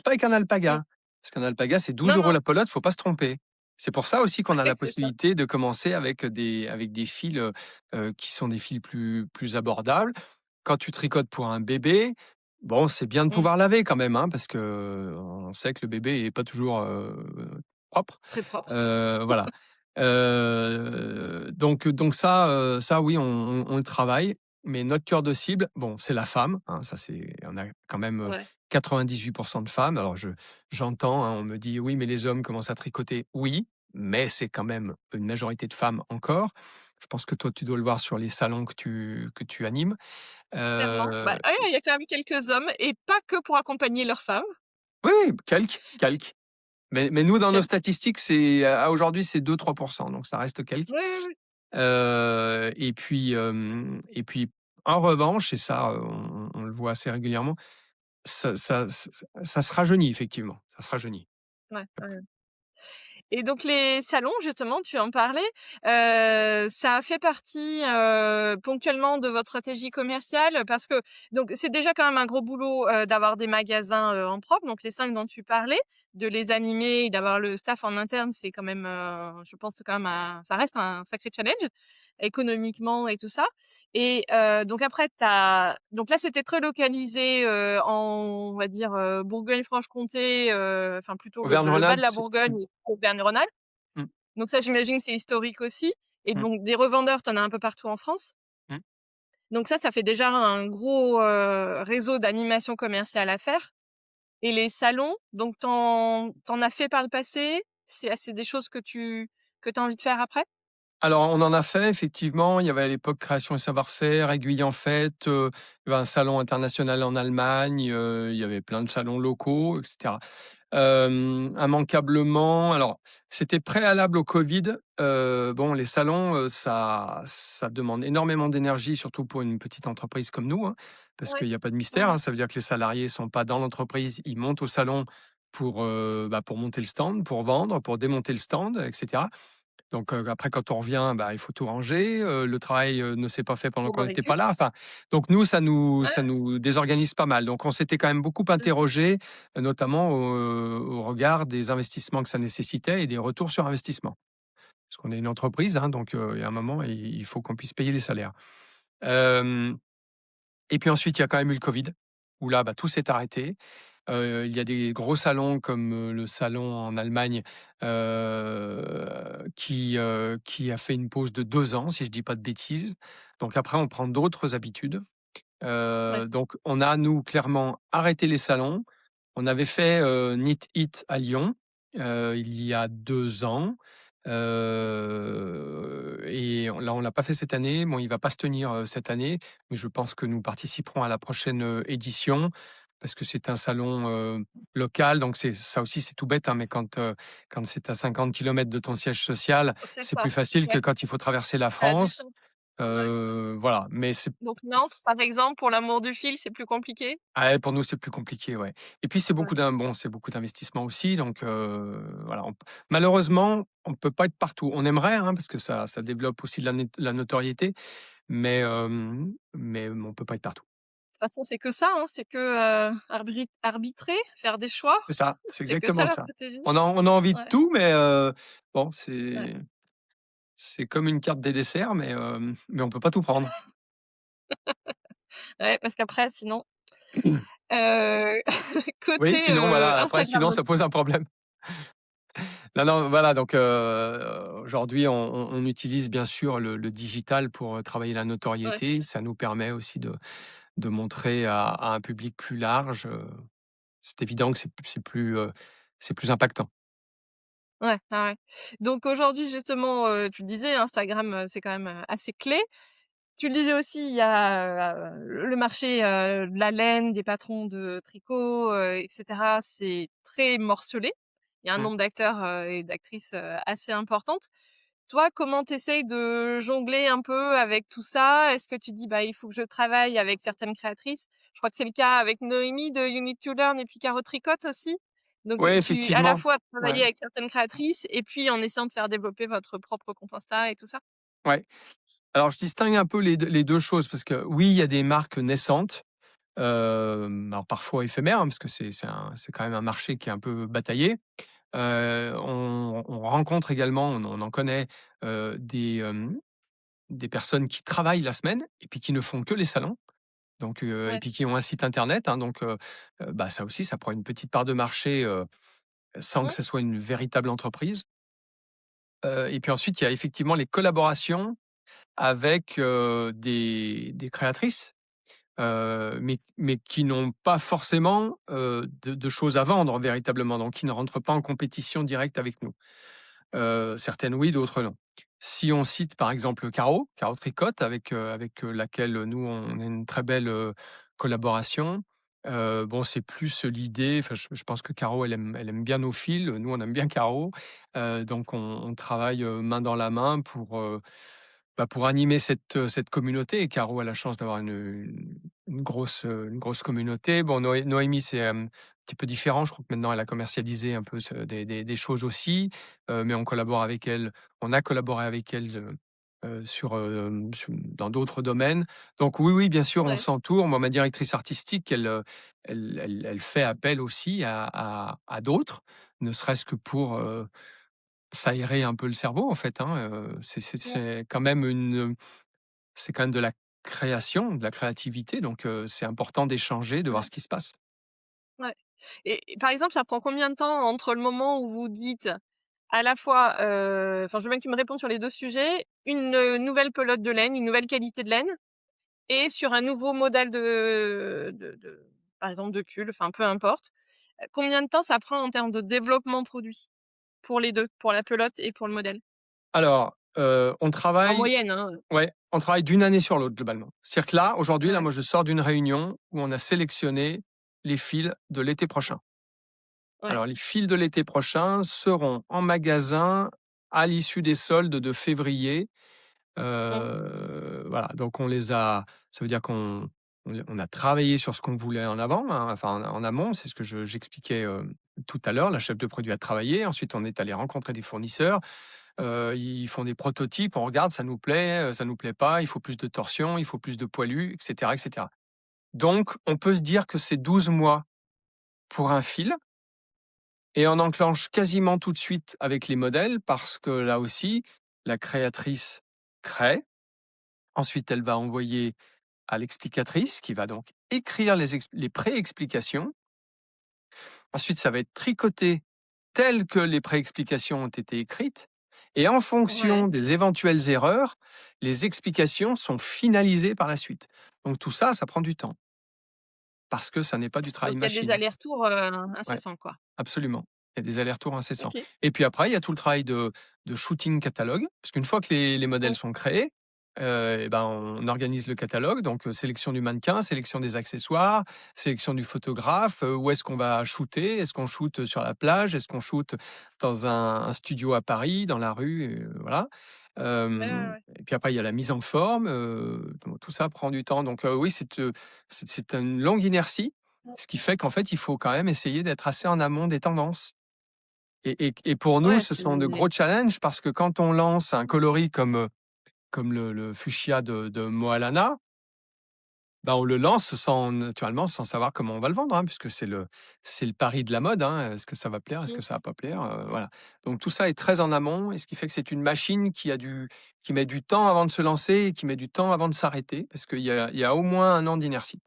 pas avec un Mmh. alpaga. Parce qu'un alpaga, c'est Non, 12 € non. la pelote, faut pas se tromper. C'est pour ça aussi qu'on a Ouais, la c'est ça. possibilité de commencer avec des fils, qui sont des fils plus abordables. Quand tu tricotes pour un bébé, Bon, c'est bien de Mmh, pouvoir laver quand même, hein, parce que on sait que le bébé est pas toujours, propre. très propre. Voilà. Donc ça oui, on le travaille, mais notre cœur de cible, bon, c'est la femme, hein, ça c'est on a quand même, Ouais, 98 de femmes. Alors j'entends, hein, on me dit: «Oui, mais les hommes commencent à tricoter». Oui, mais c'est quand même une majorité de femmes encore. Je pense que toi, tu dois le voir sur les salons que tu animes. clairement. Bah, Heu, ouais, il y a quand même quelques hommes et pas que pour accompagner leurs femmes. oui, oui, quelques. Mais nous, dans nos Quelques. statistiques, c'est à aujourd'hui, c'est 2-3 donc ça reste quelques. Oui, oui, oui. Et puis en revanche et ça, on le voit assez régulièrement, ça se rajeunit effectivement, ça se rajeunit. Ouais, ouais. Et donc les salons, justement, tu en parlais, ça a fait partie, ponctuellement de votre stratégie commerciale? Parce que donc c'est déjà quand même un gros boulot, d'avoir des magasins, en propre, donc les 5 dont tu parlais, de les animer et d'avoir le staff en interne, c'est quand même, je pense c'est quand même un ça reste un sacré challenge, économiquement et tout ça. Et donc après donc là, c'était très localisé, en on va dire, Bourgogne-Franche-Comté, enfin plutôt le bas Auvergne-Rhône-Alpes, de la c'est Bourgogne et Auvergne-Rhône-Alpes. mmh, Donc ça, j'imagine, c'est historique aussi et mmh, donc des revendeurs, tu en as un peu partout en France. mmh. Donc ça fait déjà un gros, réseau d'animation commerciale à faire. Et les salons, donc tu en as fait par le passé? C'est des choses que tu as envie de faire après? Alors on en a fait effectivement, il y avait à l'époque Création et savoir-faire, Aiguille en fête, il y avait un salon international en Allemagne, il y avait plein de salons locaux et cetera. Immanquablement, alors c'était préalable au Covid. Bon, les salons, ça demande énormément d'énergie, surtout pour une petite entreprise comme nous, hein, parce Ouais. qu'il y a pas de Ouais, mystère, hein. Ça veut dire que les salariés sont pas dans l'entreprise, ils montent au salon pour monter le stand, pour vendre, pour démonter le stand et cetera. Donc, après quand on revient, bah, il faut tout ranger, le travail, ne s'est pas fait pendant pour qu'on le n'était récup. pas là. Enfin, donc nous, ça nous Ouais, ça nous désorganise pas mal. Donc on s'était quand même beaucoup mmh, interrogés, notamment au regard des investissements que ça nécessitait et des retours sur investissement. Parce qu'on est une entreprise, hein, donc il y a un moment, il faut qu'on puisse payer les salaires. Hem Et puis ensuite, il y a quand même eu le Covid, où là, bah, tout s'est arrêté. Il y a des gros salons comme, le salon en Allemagne, qui a fait une pause de 2 ans, si je dis pas de bêtises. Donc après, on prend d'autres habitudes. ouais. Donc on a, nous, clairement arrêté les salons. On avait fait, Knit It à Lyon, il y a 2 ans, là, on l'a pas fait cette année. Bon, il va pas se tenir, cette année, mais je pense que nous participerons à la prochaine, édition parce que c'est un salon, local, donc c'est ça aussi, c'est tout bête, hein, mais quand c'est à 50 kilomètres de ton siège social, C'est c'est ça. plus facile que Ouais, quand il faut traverser la à France. distance. Ouais. Voilà, mais c'est Donc Nantes, par exemple, pour l'amour du fil, c'est plus compliqué? ah ouais, pour nous, c'est plus compliqué, ouais. Et puis Ouais. c'est beaucoup d'investissement aussi, donc voilà, malheureusement, on peut pas être partout. On aimerait, hein, parce que ça développe aussi de la notoriété, mais on peut pas être partout. De toute façon, c'est que ça, hein, c'est que, arbitrer, faire des choix. C'est ça, c'est C'est que ça exactement la ça. stratégie. On a envie de Ouais, tout, mais bon, ouais. c'est comme une carte des desserts, mais on peut pas tout prendre. Ouais, parce qu'après sinon, heu, Oui, côté, sinon voilà, après Instagram sinon donc ça pose un problème. Non, non, voilà, donc aujourd'hui, on utilise bien sûr le digital pour, travailler la ouais, notoriété. Ça nous permet aussi de montrer à un public plus large, c'est évident que c'est plus impactant. ouais, ouais, ouais. Donc aujourd'hui justement, tu le disais, Instagram, c'est quand même, assez clé. Tu le disais aussi, il y a, le marché, de la laine, des patrons de tricot, et cetera, c'est très morcelé. Il y a un Mmh. nombre d'acteurs, et d'actrices, assez importante. Toi, comment tu essayes de jongler un peu avec tout ça? Est-ce que tu dis: «Bah, il faut que je travaille avec certaines créatrices»? Je crois que c'est le cas avec Noémie de You Need to Learn et puis Caro Tricotte aussi. Donc Ouais, tu à la effectivement. fois Ouais, travailler avec certaines créatrices et puis en essayant de faire développer votre propre compte Insta et tout ça? ouais. Alors je distingue un peu les 2 choses parce que oui, il y a des marques naissantes, alors parfois éphémères, hein, parce que c'est quand même un marché qui est un peu bataillé. On rencontre également, on en connaît, des personnes qui travaillent la semaine et puis qui ne font que les salons. donc et Ouais. puis qui ont un site internet, hein, donc bah, ça aussi, ça prend une petite part de marché, sans que Mmh. ce soit une véritable entreprise. Et puis ensuite, il y a effectivement les collaborations avec, des créatrices, mais qui n'ont pas forcément, de choses à vendre véritablement, donc qui ne rentrent pas en compétition directe avec nous. Certaines oui, d'autres non. Si on cite par exemple Caro Tricotte avec laquelle nous on a une très belle, collaboration. Bon, c'est plus l'idée, enfin je pense que Caro elle aime bien nos fils, nous on aime bien Caro. Donc on travaille, main dans la main bah, pour animer cette communauté. Et Caro a la chance d'avoir une grosse communauté. Bon, Noémie, c'est, un petit peu différent. Je crois que maintenant elle a commercialisé un peu des choses aussi, mais on collabore avec elle. On a collaboré avec elle, dans d'autres domaines. Donc oui, oui, bien sûr, on Ouais. s'entoure. Moi, ma directrice artistique, elle fait appel aussi à d'autres, ne serait-ce que pour, s'aérer un peu le cerveau, en fait, hein. Mmh. C'est quand même de la création, de la créativité, donc c'est important d'échanger, de voir Ouais. ce qui se passe. Ouais. Et par exemple, ça prend combien de temps entre le moment où vous dites à la fois, enfin, je veux bien que tu me répondes sur les 2 sujets, une, nouvelle pelote de laine, une nouvelle qualité de laine et sur un nouveau modèle de par exemple de tulle, enfin peu importe. Combien de temps ça prend en termes de développement produit? Pour les 2, pour la pelote et pour le modèle? Alors, En moyenne, hein, on travaille d'une année sur l'autre globalement. C'est-à-dire que là, aujourd'hui, là, Ouais, moi, je sors d'une réunion où on a sélectionné les fils de l'été prochain. ouais. Alors les fils de l'été prochain seront en magasin à l'issue des soldes de février. Mmh. Voilà, donc on les a ça veut dire qu'on a travaillé sur ce qu'on voulait en avant, hein, enfin en amont, c'est ce que j'expliquais, tout à l'heure. La chef de produit a travaillé, ensuite on est allé rencontrer des fournisseurs, ils font des prototypes, on regarde, ça nous plaît pas, il faut plus de torsion, il faut plus de poilu, et cetera, et cetera. Donc on peut se dire que c'est 12 mois pour un fil et on enclenche quasiment tout de suite avec les modèles parce que là aussi, la créatrice crée, ensuite elle va envoyer à l'explicatrice qui va donc écrire les pré-explications. Ensuite, ça va être tricoté tel que les pré-explications ont été écrites. Et en fonction Ouais. des éventuelles erreurs, les explications sont finalisées par la suite. Donc tout ça, ça prend du temps parce que ça n'est pas du travail Donc il y a des machine. allers-retours, Ouais. incessants, quoi. Absolument. Il y a des allers-retours incessants. OK. Et puis après, il y a tout le travail de shooting catalogue, parce qu'une fois que les modèles Mmh. sont créés, et ben, on organise le catalogue, donc sélection du mannequin, sélection des accessoires, sélection du photographe, où est-ce qu'on va shooter? Est-ce qu'on shoot sur la plage? Est-ce qu'on shoot dans un studio à Paris, dans la rue? Voilà. Ouais, ouais, ouais. Et puis après, il y a la mise en forme, donc tout ça prend du temps. Donc oui, c'est une longue inertie, ce qui fait qu'en fait, il faut quand même essayer d'être assez en amont des tendances. Et pour nous, Ouais, ce c'est sont de gros challenges parce que quand on lance un coloris comme le fuchsia de Moalana, bah, on le lance sans naturellement, sans savoir comment on va le vendre, hein, puisque c'est le pari de la mode, hein. Est-ce que ça va plaire? Est-ce mmh, que ça va pas plaire? Voilà. Donc tout ça est très en amont et ce qui fait que c'est une machine qui met du temps avant de se lancer et qui met du temps avant de s'arrêter parce qu'il y a au moins un an d'inertie.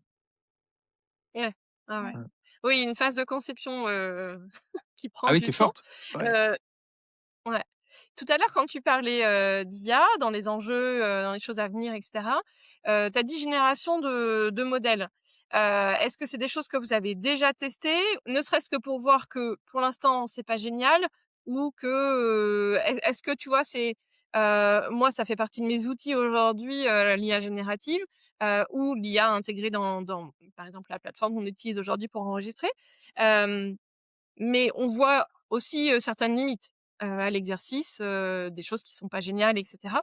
ouais. Ouais, ouais. Voilà. Oui, une phase de conception, qui prend Ah oui, qui du est temps. forte. Ouais. Heu, ouais. Tout à l'heure, quand tu parlais, d'IA dans les enjeux, dans les choses à venir et cetera, tu as dit génération de modèles. Est-ce que c'est des choses que vous avez déjà testées? Ne serait-ce que pour voir que, pour l'instant, c'est pas génial ou que, est-ce que tu vois, c'est, moi, ça fait partie de mes outils aujourd'hui, l'IA générative, ou l'IA intégrée dans, par exemple, la plateforme qu'on utilise aujourd'hui pour enregistrer. Hem mais on voit aussi, certaines limites, à l'exercice, des choses qui sont pas géniales et cetera.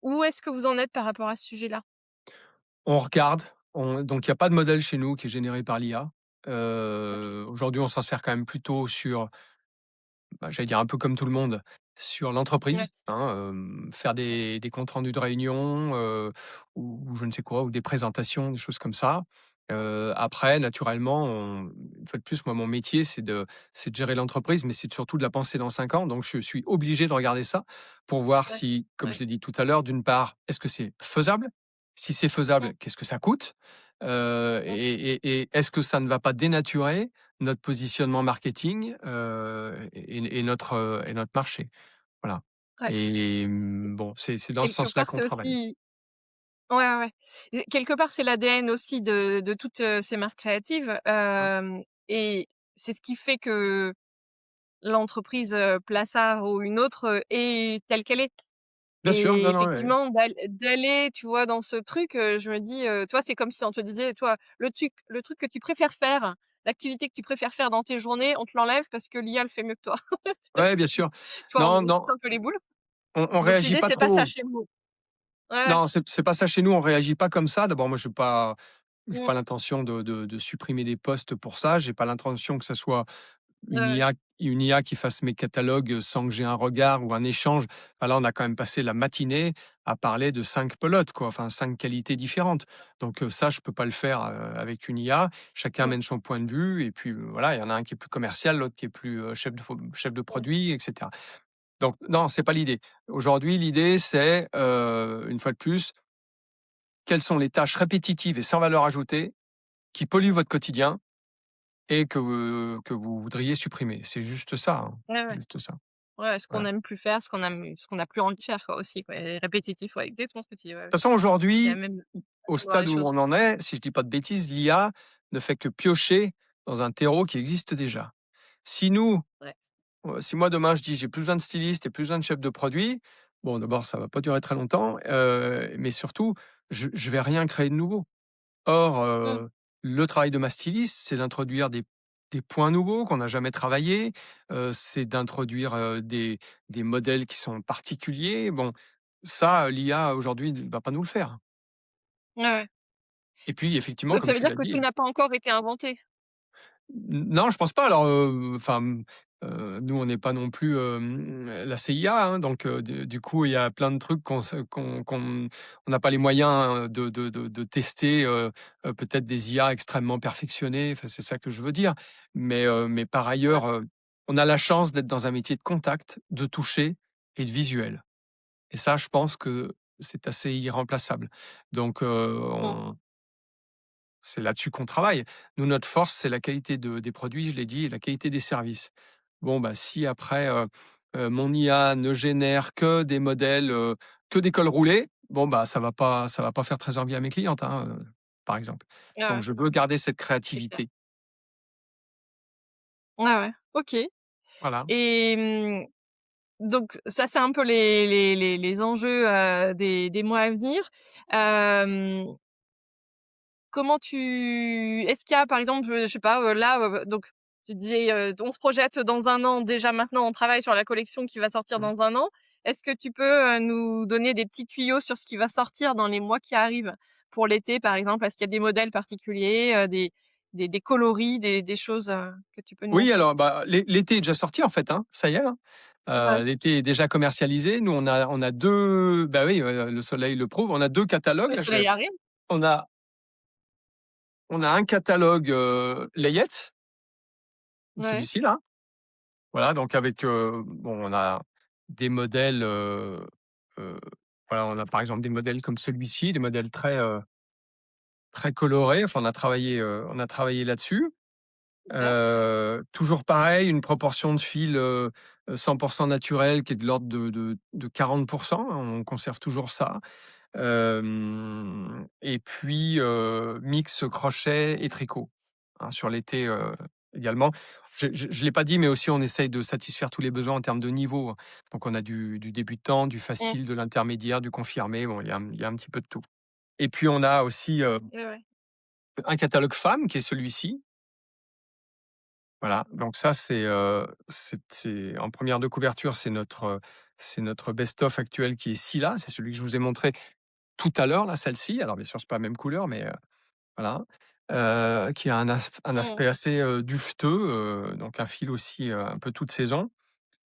Où est-ce que vous en êtes par rapport à ce sujet-là? On regarde, donc il y a pas de modèle chez nous qui est généré par l'IA. OK. Aujourd'hui, on s'en sert quand même plutôt sur, bah, j'allais dire un peu comme tout le monde, sur Ouais, l'entreprise, hein, faire des comptes rendus de réunion, ou je ne sais quoi, ou des présentations, des choses comme ça. Après naturellement, une fois de plus, moi, mon métier, c'est de gérer l'entreprise, mais c'est surtout de la penser dans 5 ans, donc je suis obligé de regarder ça pour voir ouais, si, comme je ouais. l'ai dit tout à l'heure, d'une part, est-ce que c'est faisable? Si c'est Mmh. faisable, qu'est-ce que ça coûte? Mmh. Et est-ce que ça ne va pas dénaturer notre positionnement marketing, et notre marché? Voilà. Ouais. Et bon, c'est dans ce Quelque sens-là part, qu'on c'est travaille. aussi ouais, ouais, ouais. Et quelque part, c'est l'ADN aussi de toutes, ces marques créatives, Mmh. et c'est ce qui fait que l'entreprise, Plaçard ou une autre, est telle qu'elle est. Bien sûr, Et non, non, ouais. effectivement, d'aller, tu vois, dans ce truc, je me dis, tu vois, c'est comme si on te disait, toi, le truc que tu préfères faire, l'activité que tu préfères faire dans tes journées, on te l'enlève parce que l'IA le fait mieux que toi. Ouais, bien sûr. Tu vois, on Non, nous non, pousse un peu les boules. on Donc réagit l'idée, pas c'est pas ça trop. chez nous. Ouais, Non, c'est pas ça chez nous, on réagit pas comme ça. D'abord, moi, j'ai mmh, pas l'intention de supprimer des postes pour ça. J'ai pas l'intention que ça soit ouais, une ouais, IA une IA qui fasse mes catalogues, sans que j'ai un regard ou un échange. Enfin, là, on a quand même passé la matinée à parler de 5 pelotes, quoi, enfin 5 qualités différentes. Donc, ça, je peux pas le faire, avec une IA. Chacun mmh, mène son point de vue et puis, voilà, il y en a un qui est plus commercial, l'autre qui est plus, chef de mmh, produit et cetera. Donc non, c'est pas l'idée. Aujourd'hui, l'idée, c'est, une fois de plus, quelles sont les tâches répétitives et sans valeur ajoutée qui polluent votre quotidien et que vous voudriez supprimer. C'est juste ça, hein, ouais, ouais. juste ça. Ouais, ce qu'on Voilà. aime plus faire, ce qu'on a plus envie de faire, quoi, aussi, quoi, et répétitif, ouais, exactement ce que tu dis, ouais, De ouais. toute façon, C'est la aujourd'hui, même au façon de voir les stade où choses. on en est, si je dis pas de bêtises, l'IA ne fait que piocher dans un terreau qui existe déjà. Si nous, Ouais. si moi demain je dis: «J'ai plus besoin de styliste et plus besoin de chef de produit», bon d'abord ça va pas durer très longtemps, mais surtout je vais rien créer de nouveau. Or, Mmh. le travail de ma styliste, c'est d'introduire des points nouveaux qu'on n'a jamais travaillés, c'est d'introduire, des modèles qui sont particuliers. Bon, ça, l'IA aujourd'hui ne va pas nous le faire. Ouais, ouais. Et puis effectivement, Donc comme ça veut tu dire l'as que dit, tout n'a pas encore été inventé? non, je pense pas. Alors, enfin, nous, on n'est pas non plus, la CIA, hein, donc du coup, il y a plein de trucs qu'on on n'a pas les moyens de tester, peut-être des IA extrêmement perfectionnées. Enfin, c'est ça que je veux dire. Mais par Ouais. ailleurs, on a la chance d'être dans un métier de contact, de toucher et de visuel. Et ça, je pense que c'est assez irremplaçable. Donc, Mmh. c'est là-dessus qu'on travaille. Nous, notre force, c'est la qualité des produits, je l'ai dit, et la qualité des services. Bon, bah, si après, mon IA ne génère que des modèles, que des cols roulés, bon, bah, ça va pas faire très envie à mes clientes, hein, par exemple. Ouais, Donc ouais, je veux garder cette c'est clair. créativité. Ouais, ouais. OK. Voilà. Et donc ça, c'est un peu les enjeux, des mois à venir. Hem Comment tu est-ce qu'il y a par exemple, je sais pas, là, donc tu disais, on se projette dans un an. Déjà maintenant, on travaille sur la collection qui va sortir Mmh. dans un an. Est-ce que tu peux, nous donner des petits tuyaux sur ce qui va sortir dans les mois qui arrivent? Pour l'été, par exemple, est-ce qu'il y a des modèles particuliers, des coloris, des choses, que tu peux nous Oui, montrer? alors, bah, l'été est déjà sorti, en fait, hein, ça y est, hein. Ouais, L'été est déjà commercialisé. Nous, on a 2, bah, oui, le soleil le prouve, on a 2 catalogues, le là, soleil arrive. on a on a un catalogue, layette, Ouais, celui-ci là. Voilà, donc avec, bon, on a des modèles, heu, voilà, on a par exemple des modèles comme celui-ci, des modèles très colorés. Enfin, on a travaillé là-dessus. super. Toujours pareil, une proportion de fil, 100 naturel qui est de l'ordre de 40, hein, on conserve toujours ça. Et puis, mix crochet et tricot, hein, sur l'été, également. Je l'ai pas dit, mais aussi on essaye de satisfaire tous les besoins en termes de niveau, hein. Donc on a du débutant, du Mmh. facile, de l'intermédiaire, du confirmé. Bon, il y a un petit peu de tout. Et puis on a aussi, Ouais, ouais. un catalogue femmes qui est celui-ci. Voilà, donc ça c'est en première de couverture, c'est notre best-of actuel qui est ci-là, c'est celui que je vous ai montré tout à l'heure là, celle-ci. Alors bien sûr, c'est pas la même couleur, mais voilà, qui a un Mmh. aspect assez, duveteux, donc un fil aussi, un peu toute saison.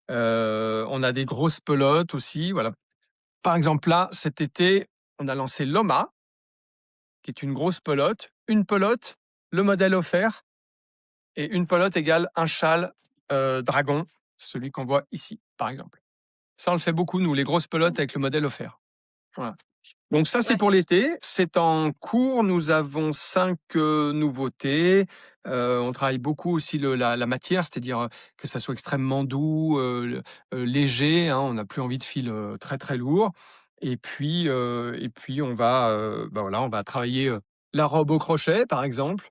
On a des grosses pelotes aussi, voilà. Par exemple là, cet été, on a lancé l'Oma, qui est une grosse pelote. Une pelote, le modèle offert et une pelote égale un châle, dragon, celui qu'on voit ici, par exemple. Ça, on le fait beaucoup nous, les grosses pelotes avec le modèle offert. Voilà. Donc ça, c'est Ouais, pour l'été. C'est en cours. Nous avons 5 nouveautés. On travaille beaucoup aussi la matière, c'est-à-dire, que ça soit extrêmement doux, léger, hein. On n'a plus envie de fil, très, très lourd et puis on va, bah, voilà, on va travailler, la robe au crochet, par exemple,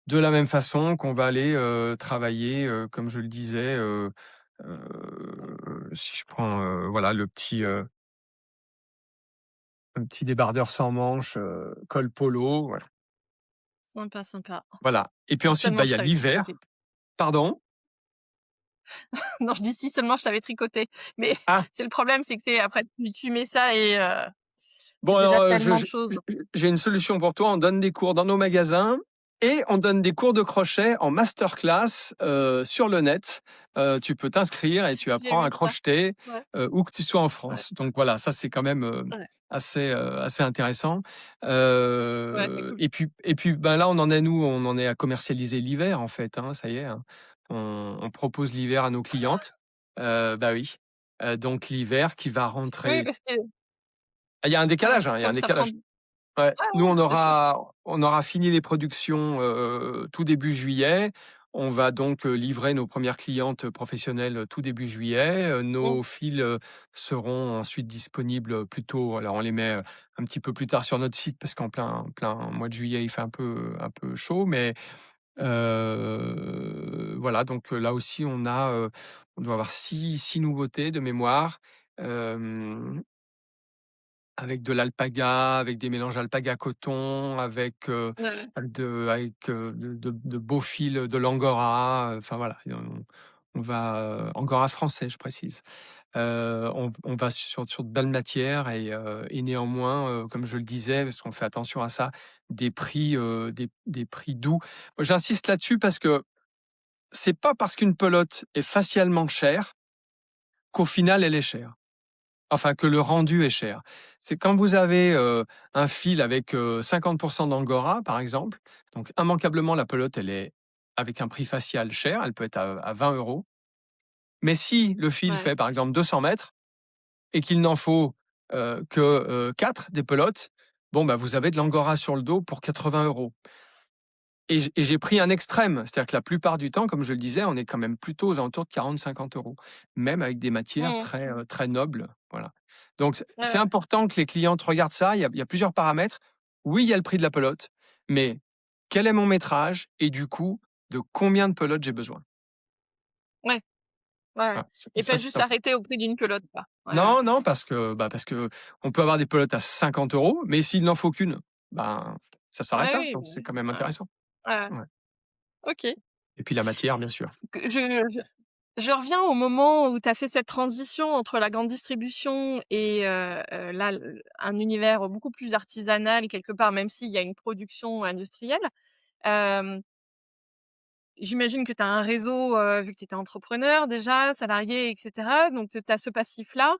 de la même façon qu'on va aller, travailler, comme je le disais, si je prends, voilà, le petit débardeur sans manches, col polo, voilà. sympa, sympa. Voilà et puis Si ensuite, bah, seulement il je y a savais l'hiver. tricoter. Pardon? Non, je dis si seulement je savais tricoter, mais Ah! c'est le problème, c'est que c'est après tu mets ça et Bon c'est alors, déjà tellement de choses. j'ai une solution pour toi. On donne des cours dans nos magasins et on donne des cours de crochet en masterclass, sur le net. Tu peux t'inscrire et tu J'ai apprends vu à ça. crocheter, Ouais, où que tu sois en ouais, France. Donc voilà, ça c'est quand même, ouais, assez intéressant. ouais, c'est cool. Et puis, ben, là, on en est nous, on en est à commercialiser l'hiver en fait, hein, ça y est, hein. On propose l'hiver à nos clientes. Bah oui, donc l'hiver qui va Oui, rentrer. parce que Ah, il y a un ouais, décalage, hein, il y a un comme ça prend décalage. Ouais, ouais, nous ouais, c'est sûr. on aura fini les productions, tout début juillet. On va donc, livrer nos premières clientes, professionnelles, tout début juillet. Mmh. Nos fils, seront ensuite disponibles, plus tôt. Alors on les met, un petit peu plus tard sur notre site parce qu'en plein mois de juillet, il fait un peu chaud, mais voilà donc, là aussi on doit avoir six nouveautés de mémoire. Hem Avec de l'alpaga, avec des mélanges alpaga-coton, Ouais, ouais. de beaux fils de l'angora, enfin voilà, et on va, angora français, je précise. On va sur de belles matières et néanmoins, comme je le disais, parce qu'on fait attention à ça, des prix doux. Moi, j'insiste là-dessus parce que c'est pas parce qu'une pelote est facialement chère qu'au final elle est chère. Enfin, que le rendu est cher. C'est quand vous avez, un fil avec, 50 d'angora, par exemple, donc immanquablement la pelote, elle est avec un prix facial cher, elle peut être à 20 €. Mais si le fil Ouais. fait, par exemple, 200 mètres et qu'il n'en faut, que, 4 des pelotes, bon, bah, vous avez de l'angora sur le dos pour 80 €. Et j'ai pris un extrême, c'est-à-dire que la plupart du temps, comme je le disais, on est quand même plutôt aux alentours de 40-50 €, même avec des matières Mmh. très, très nobles, voilà. Donc Ouais, c'est ouais. important que les clientes regardent ça, il y a plusieurs paramètres. Oui, il y a le prix de la pelote, mais quel est mon métrage et du coup, de combien de pelotes j'ai besoin? Ouais, ouais, ouais Voilà, ç et ça pas c'est juste important. arrêter au prix d'une pelote, quoi. Ouais, ouais. Non, non, parce que on peut avoir des pelotes à 50 €, mais s'il n'en faut qu'une, ben, ça s'arrête Ouais, là, oui, donc bah, c'est oui. quand même Ouais, intéressant. ouais, ouais. Ouais OK. et puis la matière, bien sûr. Que je reviens au moment où tu as fait cette transition entre la grande distribution et là, un univers beaucoup plus artisanal quelque part, même s'il y a une production industrielle. Hem, J'imagine que tu as un réseau, vu que tu étais entrepreneur déjà, salarié et cetera, donc tu as ce passif-là.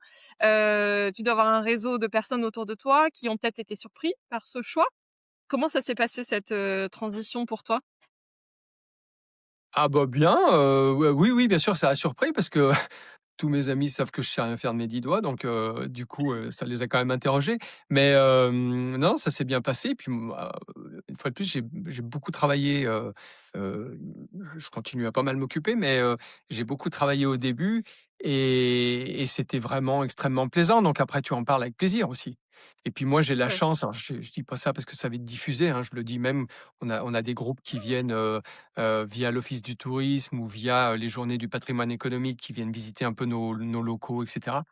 Tu dois avoir un réseau de personnes autour de toi qui ont peut-être été surpris par ce choix. Comment ça s'est passé cette, transition pour toi? Ah bah bien, ouais, oui, oui, bien sûr, ça a surpris parce que tous mes amis savent que je sais rien faire de mes 10 doigts, donc du coup, ça les a quand même interrogés. Mais non, ça s'est bien passé. Puis moi, une fois de plus, j'ai beaucoup travaillé, heu, je continue à pas mal m'occuper, mais j'ai beaucoup travaillé au début et c'était vraiment extrêmement plaisant. Donc après, tu en parles avec plaisir aussi. Et puis moi, j'ai la Ouais, chance, alors je dis pas ça parce que ça va être diffusé, hein, je le dis même, on a des groupes qui viennent, via l'Office du tourisme ou via, les journées du patrimoine économique qui viennent visiter un peu nos locaux et cetera.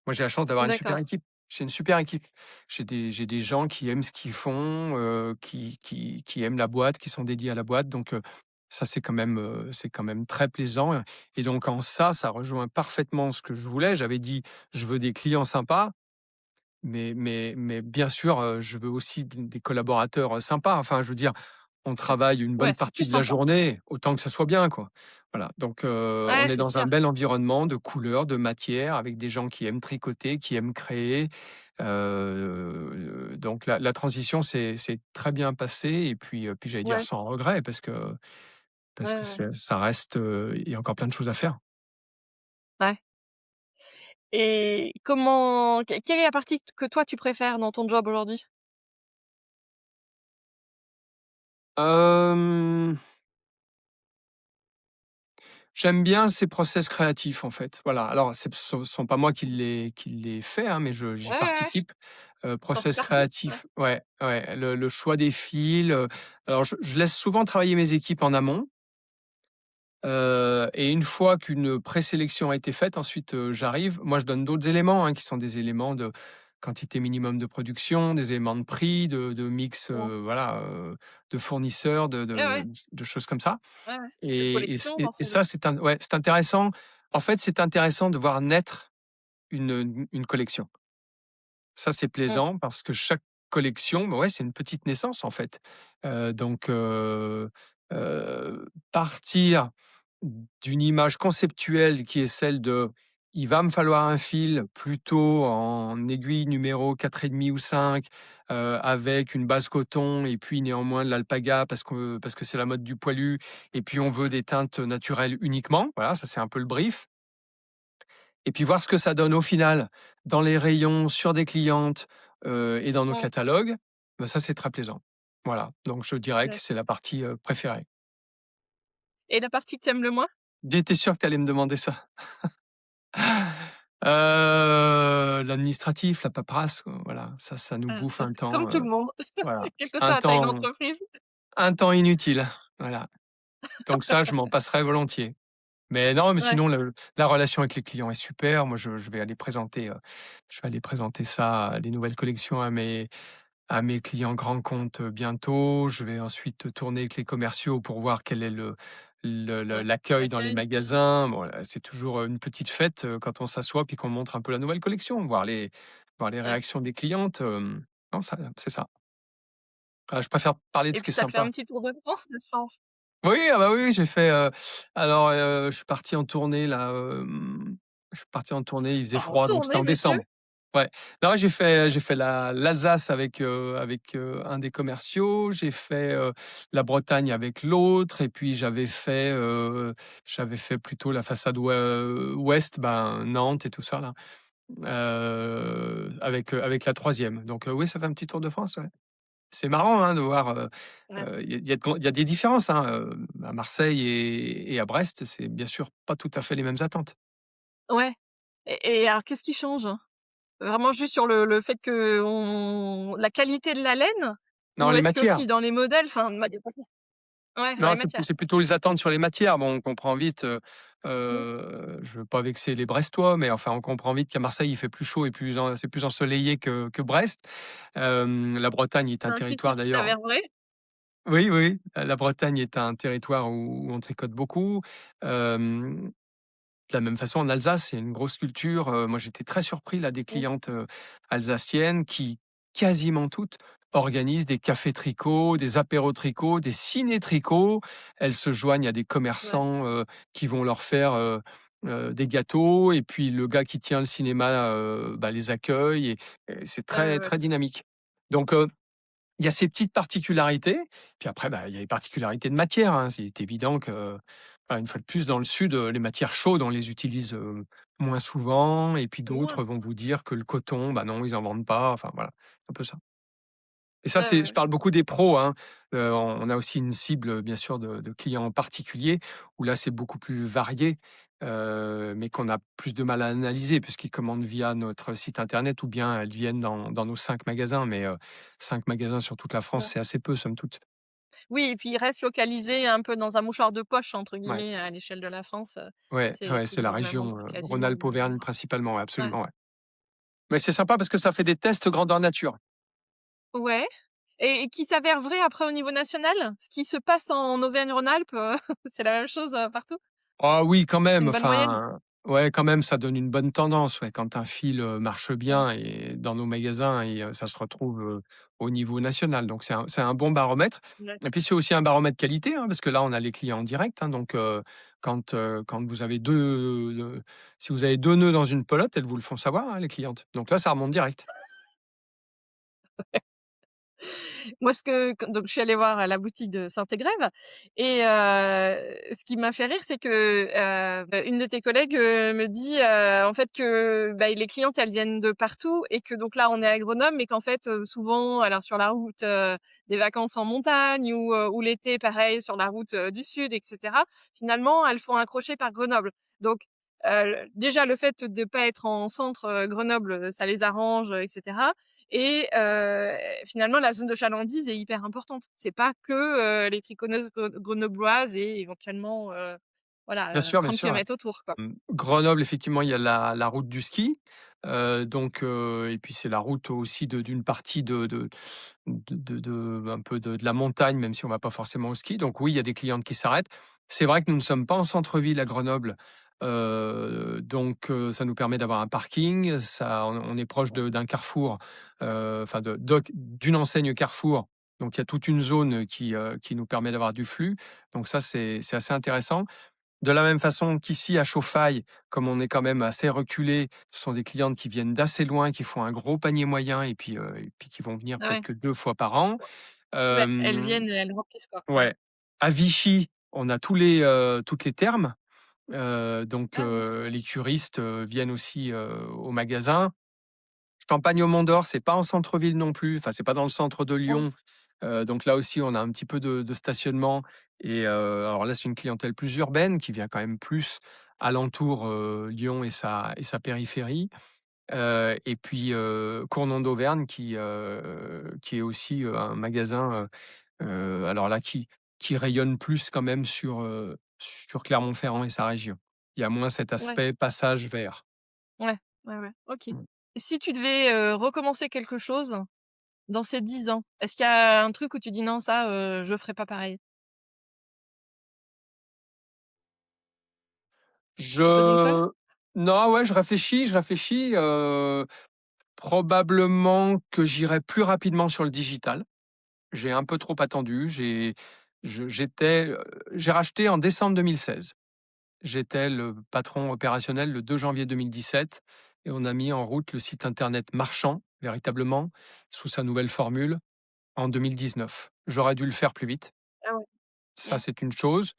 Moi, j'ai la chance d'avoir une super d'accord. équipe. J'ai une super équipe. J'ai des gens qui aiment ce qu'ils font, qui aiment la boîte, qui sont dédiés à la boîte, donc ça, c'est quand même très plaisant, et donc en ça, ça rejoint parfaitement ce que je voulais. J'avais dit: «Je veux des clients sympas», mais bien sûr, je veux aussi des collaborateurs, sympas. Enfin, je veux dire, on travaille une Ouais, bonne c'est plus partie de la sympa. journée, autant que ça soit bien, quoi. Voilà, donc on Ouais, est c'est dans un sûr. bel environnement de couleurs, de matières, avec des gens qui aiment tricoter, qui aiment créer. Donc la transition s'est très bien passée et puis j'allais dire Ouais, sans regret ouais, parce que ouais. ça reste, il y a encore plein de choses à faire. Ouais. Et quelle est la partie que toi tu préfères dans ton job aujourd'hui? Hem, J'aime bien ces process créatifs, en fait. Voilà. Alors, ce sont pas moi qui les fais, hein, mais j'y Ouais, ouais, ouais. participe. Tu fais Process partie? Ouais. créatif, ouais, ouais, le choix des fils, alors je laisse souvent travailler mes équipes en amont. Et une fois qu'une présélection a été faite, ensuite, j'arrive. Moi, je donne d'autres éléments, hein, qui sont des éléments de quantité minimum de production, des éléments de prix, de mix, Mmh. voilà, de fournisseurs, Ouais, ouais, de choses comme ça. ouais, ouais. De Et collection dans son ça, dos. c'est intéressant. En fait, c'est intéressant de voir naître une collection. Ça, c'est Mmh. plaisant parce que chaque collection, bah, ouais, c'est une petite naissance, en fait. Donc partir d'une image conceptuelle qui est celle de: «Il va me falloir un fil plutôt en aiguille numéro 4,5 ou 5, avec une base coton et puis néanmoins de l'alpaga parce que c'est la mode du poilu et puis on veut des teintes naturelles uniquement». Voilà, ça, c'est un peu le brief. Et puis voir ce que ça donne au final dans les rayons, sur des clientes, et dans nos Mmh. catalogues, bah, ça, c'est très plaisant. Voilà, donc je dirais que c'est D'accord. la partie, préférée. Et la partie que tu aimes le moins? J'étais sûr que tu allais me demander ça. L'administratif, la paperasse, voilà, ça nous Ah, bouffe donc comme tout le monde, voilà, quelle que soit un la taille temps d'entreprise. un temps inutile, voilà. Donc ça, je m'en passerais volontiers. Mais non, mais Ouais, sinon la relation avec les clients est super. Moi, je vais aller présenter ça, les nouvelles collections à mes clients grands comptes, bientôt. Je vais ensuite tourner avec les commerciaux pour voir quel est ouais. l'accueil dans les L'accueil. magasins. Bon, là, c'est toujours, une petite fête, quand on s'assoit puis qu'on montre un peu la nouvelle collection, voir les Ouais. réactions des clientes, non, ça c'est ça. Ah, je préfère parler de Et ce qui puis est ça te fait un sympa. petit tour de France, ça change. Oui, ah bah, oui, oui, j'ai fait, alors, je suis parti en tournée là, je suis parti en tournée, il faisait En froid, donc c'était tournée, en monsieur? décembre. Ouais. Non, j'ai fait l'Alsace avec un des commerciaux, j'ai fait, la Bretagne avec l'autre et puis j'avais fait plutôt la façade ouest, ben, Nantes et tout ça là, avec la troisième. Donc, oui, ça fait un petit tour de France, ouais. C'est marrant, hein, de voir, Ouais. il y a des différences, hein, à Marseille et à Brest, c'est bien sûr pas tout à fait les mêmes attentes. Ouais. Et alors qu'est-ce qui change? Vraiment juste sur le fait que la qualité de la laine? Non, Ou les est-ce matières. qu'aussi dans les modèles, enfin, ouais, dans Non, les c'est matières? c'est plutôt les attentes sur les matières. Bon, on comprend vite, Mmh. je veux pas vexer les Brestois, mais enfin, on comprend vite qu'à Marseille, il fait plus chaud et c'est plus ensoleillé que Brest. La Bretagne est C'est un un critère territoire qui d'ailleurs. s'avère vrai? Oui, oui, la Bretagne est un territoire où on tricote beaucoup. De la même façon, en Alsace, c'est une grosse culture. Moi, j'étais très surpris là des Mmh. clientes, alsaciennes qui, quasiment toutes, organisent des cafés tricot, des apéros tricot, des ciné tricot. Elles se joignent à des Ouais. commerçants, qui vont leur faire, des gâteaux et puis le gars qui tient le cinéma, bah, les accueille et c'est Ouais, ouais, très, ouais. très dynamique. Donc, il y a ces petites particularités, puis après, bah, il y a les particularités de matière, hein. C'est évident que, voilà, une fois de plus, dans le sud, les matières chaudes, on les utilise, moins souvent et puis Moins. d'autres vont vous dire que le coton, bah, non, ils en vendent pas, enfin voilà, c'est un peu ça. Et ça, Ouais, ouais, je ouais. parle beaucoup des pros, hein. On a aussi une cible, bien sûr, de clients particuliers où là, c'est beaucoup plus varié, mais qu'on a plus de mal à analyser puisqu'ils commandent via notre site internet ou bien elles viennent dans nos 5 magasins, mais 5 magasins sur toute la France, Ouais. c'est assez peu, somme toute. Oui, et puis il reste localisé un peu dans un «mouchoir de poche» entre Ouais, guillemets à l'échelle de la France, ouais, c'est ouais, c'est la toujours le même région, endroit quasiment ou Rhône-Alpes-Auvergne principalement, ouais, ouais. absolument, ouais. Mais c'est sympa parce que ça fait des tests grandeur nature. Ouais, et qui s'avère vrai après au niveau national? Ce qui se passe en Auvergne-Rhône-Alpes, c'est la même chose, partout? Ah oui, quand C'est même, une bonne moyenne? enfin, ouais, quand même, ça donne une bonne tendance, ouais. Quand un fil, marche Mmh. bien et dans nos magasins et ça se retrouve, au niveau national. Donc c'est un bon baromètre Ouais. et puis c'est aussi un baromètre qualité, hein, parce que là, on a les clients en direct, hein, donc quand vous avez 2 si vous avez 2 nœuds dans une pelote, elles vous le font savoir, hein, les clientes. Donc là, ça remonte direct. Moi, donc je suis allée voir à la boutique de Saint-Égrève et ce qui m'a fait rire, c'est que, une de tes collègues, me dit, en fait que, bah, les clientes, elles viennent de partout et que donc là, on est à Grenoble, mais qu'en fait, souvent, alors sur la route, des vacances en montagne ou l'été, pareil, sur la route, du sud et cetera, finalement, elles font un crochet par Grenoble. Donc, déjà le fait de pas être en centre, Grenoble, ça les arrange, et cetera et finalement la zone de chalandise est hyper importante. C'est pas que, les tricoteuses grenobloises et éventuellement, voilà, Bien 30 sûr, ouais. kilomètres autour, quoi. Grenoble, effectivement, il y a la route du ski, donc et puis c'est la route aussi d'une partie un peu de la montagne, même si on va pas forcément au ski. Donc oui, il y a des clientes qui s'arrêtent. C'est vrai que nous ne sommes pas en centre-ville à Grenoble, donc ça nous permet d'avoir un parking. Ça on est proche d'un carrefour, enfin d'une enseigne Carrefour, donc il y a toute une zone qui nous permet d'avoir du flux. Donc ça, c'est assez intéressant. De la même façon qu'ici à Chauffailles, comme on est quand même assez reculé, ce sont des clientes qui viennent d'assez loin, qui font un gros panier moyen et puis qui vont venir Ah peut-être ouais. que 2 fois par an. Ouais, elles Hem, viennent et elles remplissent, quoi. Ouais. ouais. À Vichy, on a toutes les thermes, donc Ah ouais. les curistes, viennent aussi, au magasin. Champagne-au-Mont-d'Or, c'est pas en centre-ville non plus, enfin, c'est pas dans le centre de Ouais. Lyon, donc là aussi, on a un petit peu de stationnement et alors là, c'est une clientèle plus urbaine qui vient quand même plus alentour, Lyon et sa périphérie, et puis, Cournon d'Auvergne qui est aussi, un magasin, alors là, qui rayonne plus quand même sur Clermont-Ferrand et sa région. Il y a moins cet Ouais. aspect passage vers. Ouais. Ouais, ouais. OK. Mmh. Et si tu devais, recommencer quelque chose dans ces 10 ans, est-ce qu'il y a un truc où tu dis: «Non, ça, je ferais pas pareil»? Je te pose une colle? Je Non, ouais, je réfléchis, probablement que j'irai plus rapidement sur le digital. J'ai un peu trop attendu, j'étais, j'ai racheté en décembre 2016. J'étais le patron opérationnel le 2 janvier 2017 et on a mis en route le site internet marchand, véritablement, sous sa nouvelle formule, en 2019. J'aurais dû le faire plus vite. Ah ouais. Ça, Mmh. c'est une chose.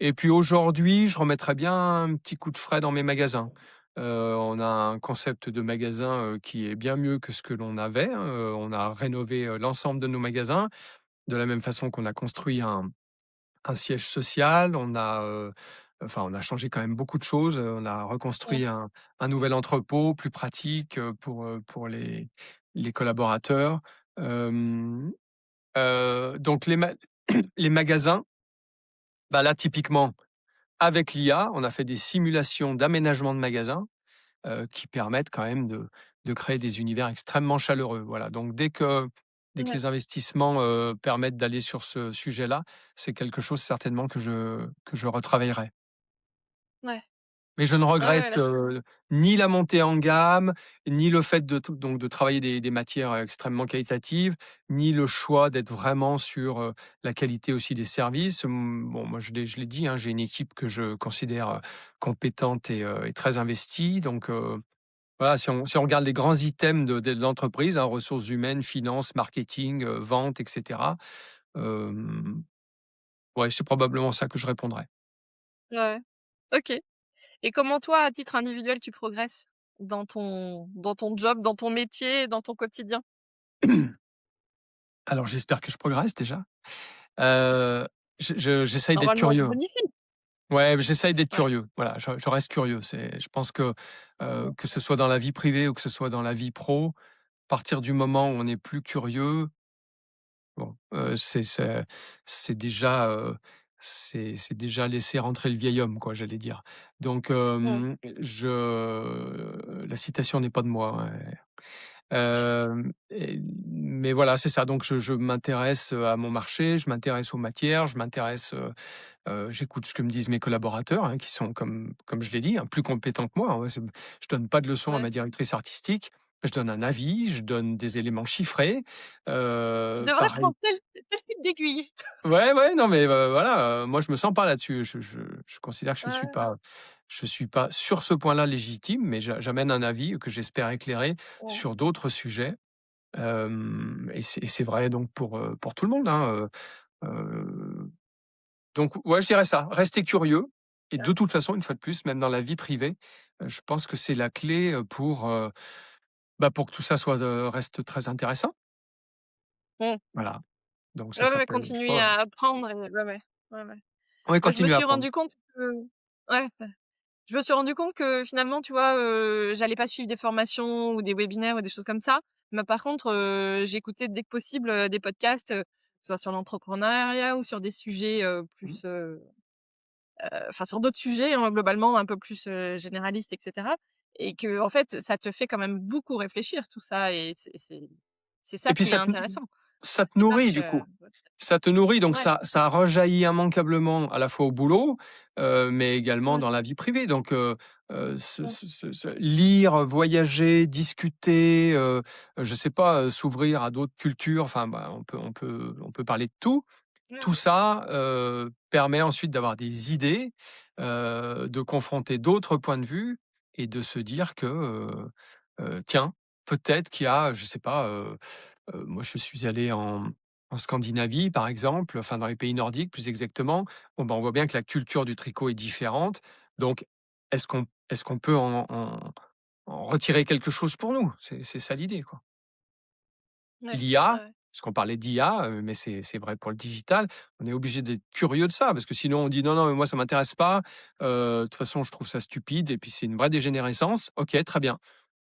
Et puis aujourd'hui, je remettrais bien un petit coup de frais dans mes magasins. On a un concept de magasin, qui est bien mieux que ce que l'on avait, hein, on a rénové, l'ensemble de nos magasins, de la même façon qu'on a construit un siège social. Enfin, on a changé quand même beaucoup de choses, on a Mmh. reconstruit un nouvel entrepôt plus pratique, pour les collaborateurs. Hem, donc les magasins, bah, là, typiquement, avec l'IA, on a fait des simulations d'aménagement de magasins, qui permettent quand même de créer des univers extrêmement chaleureux. Voilà, donc dès que Ouais. les investissements, permettent d'aller sur ce sujet-là, c'est quelque chose certainement que je retravaillerai. Ouais. Mais je ne Ouais, ouais, regrette, là ni la montée en gamme, ni le fait de travailler des matières extrêmement qualitatives, ni le choix d'être vraiment sur, la qualité aussi des services. Bon, moi je l'ai dit, hein, j'ai une équipe que je considère, compétente et très investie, donc voilà, si on regarde les grands items de l'entreprise, hein, ressources humaines, finances, marketing, vente et cetera, hem, ouais, c'est probablement ça que je répondrais. ouais, ouais. OK. Et comment toi, à titre individuel, tu progresses dans ton job, dans ton métier, dans ton quotidien? Alors j'espère que je progresse déjà. Heu, j'essaye d'être Normalement, on se curieux. bonifie. Ouais, j'essaye d'être Ouais, curieux. Voilà, je reste curieux. Je pense que ce soit dans la vie privée ou que ce soit dans la vie pro, à partir du moment où on est plus curieux, bon, c'est déjà, c'est déjà laisser rentrer le vieil homme, quoi, j'allais dire. Donc, mmh, la citation n'est pas de moi, ouais. Mais voilà, c'est ça. Donc je m'intéresse, à mon marché, je m'intéresse aux matières, j'écoute ce que me disent mes collaborateurs, hein, qui sont comme je l'ai dit, hein, plus compétents que moi, hein. Je donne pas de leçons à ouais. ma directrice artistique, je donne un avis, je donne des éléments chiffrés, Tu devrais pareil. prendre tel type d'aiguille. Ouais, ouais, non, mais voilà, moi je me sens pas là-dessus. Je considère que Ouais, je suis pas sur ce point-là légitime, mais j'amène un avis que j'espère éclairer ouais, sur d'autres sujets. Et c'est vrai donc pour tout le monde, hein, donc ouais, je dirais ça, rester curieux et de toute façon, une fois de plus, même dans la vie privée, je pense que c'est la clé, pour que tout ça reste très intéressant. Mmh. Voilà, donc ça Ouais, ouais, s'appelle, je sais continuer pas, à apprendre et ouais, ouais. Ouais, ouais. ouais, Bah, je me continuer à suis apprendre. rendu compte que ouais, je me suis rendu compte que finalement, tu vois, j'allais pas suivre des formations ou des webinaires ou des choses comme ça. Mais par contre, j'écoutais dès que possible, des podcasts, soit sur l'entrepreneuriat ou sur des sujets, Mmh. plus, enfin sur d'autres sujets, hein, globalement un peu plus, généralistes et cetera et qu'en fait, ça te fait quand même beaucoup réfléchir tout ça et c'est Et ça puis qui est intéressant. ça te nourrit Démarche, du coup. Ça te nourrit, donc ouais, ça rejaillit immanquablement à la fois au boulot, mais également ouais, dans la vie privée. Donc, mmh, lire, voyager, discuter, je sais pas, s'ouvrir à d'autres cultures, enfin, bah, on peut parler de tout. ouais, Tout ça, permet ensuite d'avoir des idées, de confronter d'autres points de vue et de se dire que, tiens, peut-être qu'il y a, je sais pas, moi je suis allé en Scandinavie par exemple, enfin dans les pays nordiques plus exactement. Bon, ben, on voit bien que la culture du tricot est différente. Donc est-ce qu'on peut en retirer quelque chose pour nous? C'est ça l'idée, quoi. ouais, L'IA, ouais, parce qu'on parlait d'IA, mais c'est vrai pour le digital, on est obligé d'être curieux de ça, parce que sinon on dit: «Non, non, mais moi ça m'intéresse pas, de toute façon je trouve ça stupide et puis c'est une vraie dégénérescence». OK, très bien.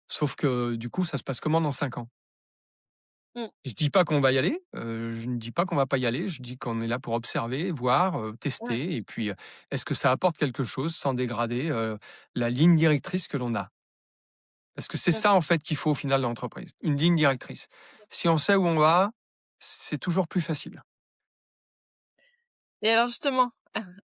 Sauf que du coup, ça se passe comment dans 5 ans? mmh, Je dis pas qu'on va y aller, je ne dis pas qu'on va pas y aller, je dis qu'on est là pour observer, voir, ouais, tester et puis, est-ce que ça apporte quelque chose sans dégrader, la ligne directrice que l'on a? Parce que c'est mmh. ça en fait qu'il faut au final dans l'entreprise, une ligne directrice. Si on sait où on va, c'est toujours plus facile. Et alors justement,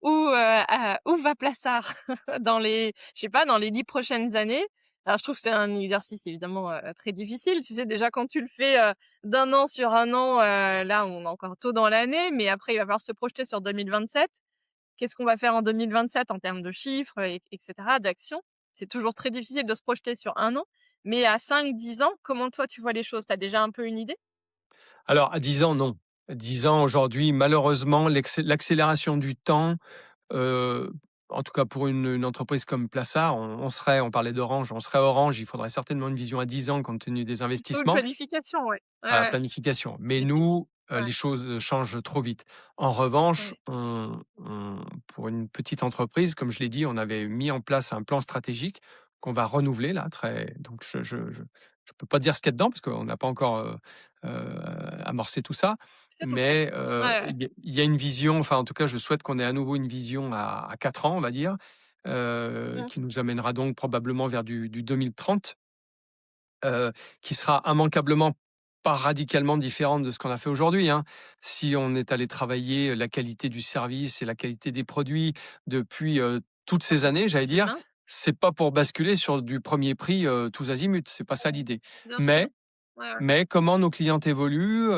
où va Plassard dans les je sais pas, dans les 10 prochaines années? Alors je trouve que c'est un exercice évidemment, très difficile. Tu sais déjà quand tu le fais, d'1 an sur 1 an, là on est encore tôt dans l'année, mais après il va falloir se projeter sur 2027. Qu'est-ce qu'on va faire en 2027 en termes de chiffres et cetera, d'actions? C'est toujours très difficile de se projeter sur 1 an, mais à 5, 10 ans, comment toi tu vois les choses? Tu as déjà un peu une idée? Alors à 10 ans, non. À 10 ans aujourd'hui, malheureusement, l'accélération du temps, heu, en tout cas pour une entreprise comme Plaçard, on parlait d'Orange, on serait Orange, il faudrait certainement une vision à 10 ans compte tenu des Il faut une investissements. planification, ouais. Ouais, À la ouais. planification. Mais Et puis nous, ouais, les choses, changent trop vite. En revanche, ouais. pour une petite entreprise, comme je l'ai dit, on avait mis en place un plan stratégique qu'on va renouveler là très donc je peux pas dire ce qu'il y a dedans parce qu'on n'a pas encore, amorcé tout ça. C'est tout frais. Mais, Ouais, ouais. il y a une vision, enfin en tout cas je souhaite qu'on ait à nouveau une vision à 4 ans, on va dire, Mmh. qui nous amènera donc probablement vers du 2030. Qui sera immanquablement pas radicalement différente de ce qu'on a fait aujourd'hui, hein. Si on est allé travailler la qualité du service et la qualité des produits depuis, toutes Ouais, ces années, j'allais dire, humain. c'est pas pour basculer sur du premier prix, tous azimuts, c'est pas ça l'idée. Bien sûr. Mais Ouais, ouais. mais comment nos clientes évoluent,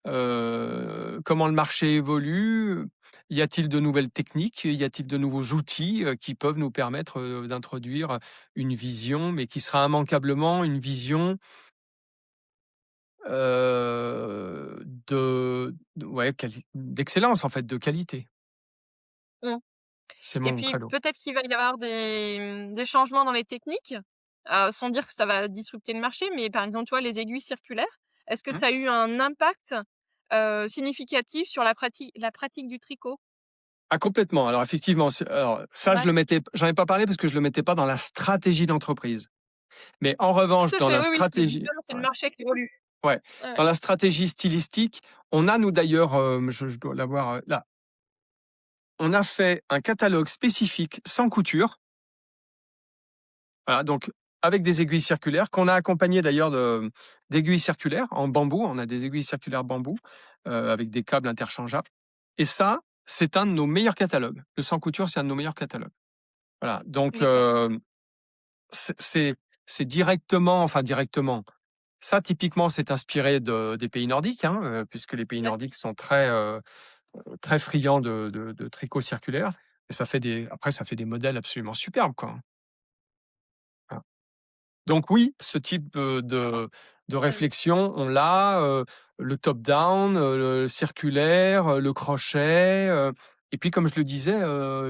comment le marché évolue, y a-t-il de nouvelles techniques? Y a-t-il de nouveaux outils, qui peuvent nous permettre, d'introduire une vision, mais qui sera immanquablement une vision, ouais, d'excellence en fait, de qualité. Mmh. C'est Et mon puis credo. peut-être qu'il va y avoir des changements dans les techniques, sans dire que ça va disrupter le marché, mais par exemple, tu vois, les aiguilles circulaires, est-ce que Mmh. ça a eu un impact, significatif sur la pratique du tricot? Ah complètement, alors effectivement, alors ça Ouais, j'en ai pas parlé parce que je le mettais pas dans la stratégie d'entreprise. Mais en tout revanche, à dans fait, la oui, oui, c'est stratégie, justement, c'est le ouais. marché qui évolue. Ouais, Ouais, dans la stratégie stylistique, on a nous d'ailleurs, je dois l'avoir, là. On a fait un catalogue spécifique sans couture, voilà, donc avec des aiguilles circulaires qu'on a accompagnées d'ailleurs d'aiguilles circulaires en bambou. On a des aiguilles circulaires bambou, avec des câbles interchangeables et ça, c'est un de nos meilleurs catalogues. Le sans couture, c'est un de nos meilleurs catalogues. Voilà, donc d'accord. c'est directement, enfin directement, ça typiquement, c'est inspiré des pays nordiques, hein, puisque les pays Ouais. nordiques sont très friands de tricot circulaire et ça fait des modèles absolument superbes, quoi, hein. Donc oui, ce type, de Ouais. réflexion, on l'a, le top down, le circulaire, le crochet, et puis comme je le disais,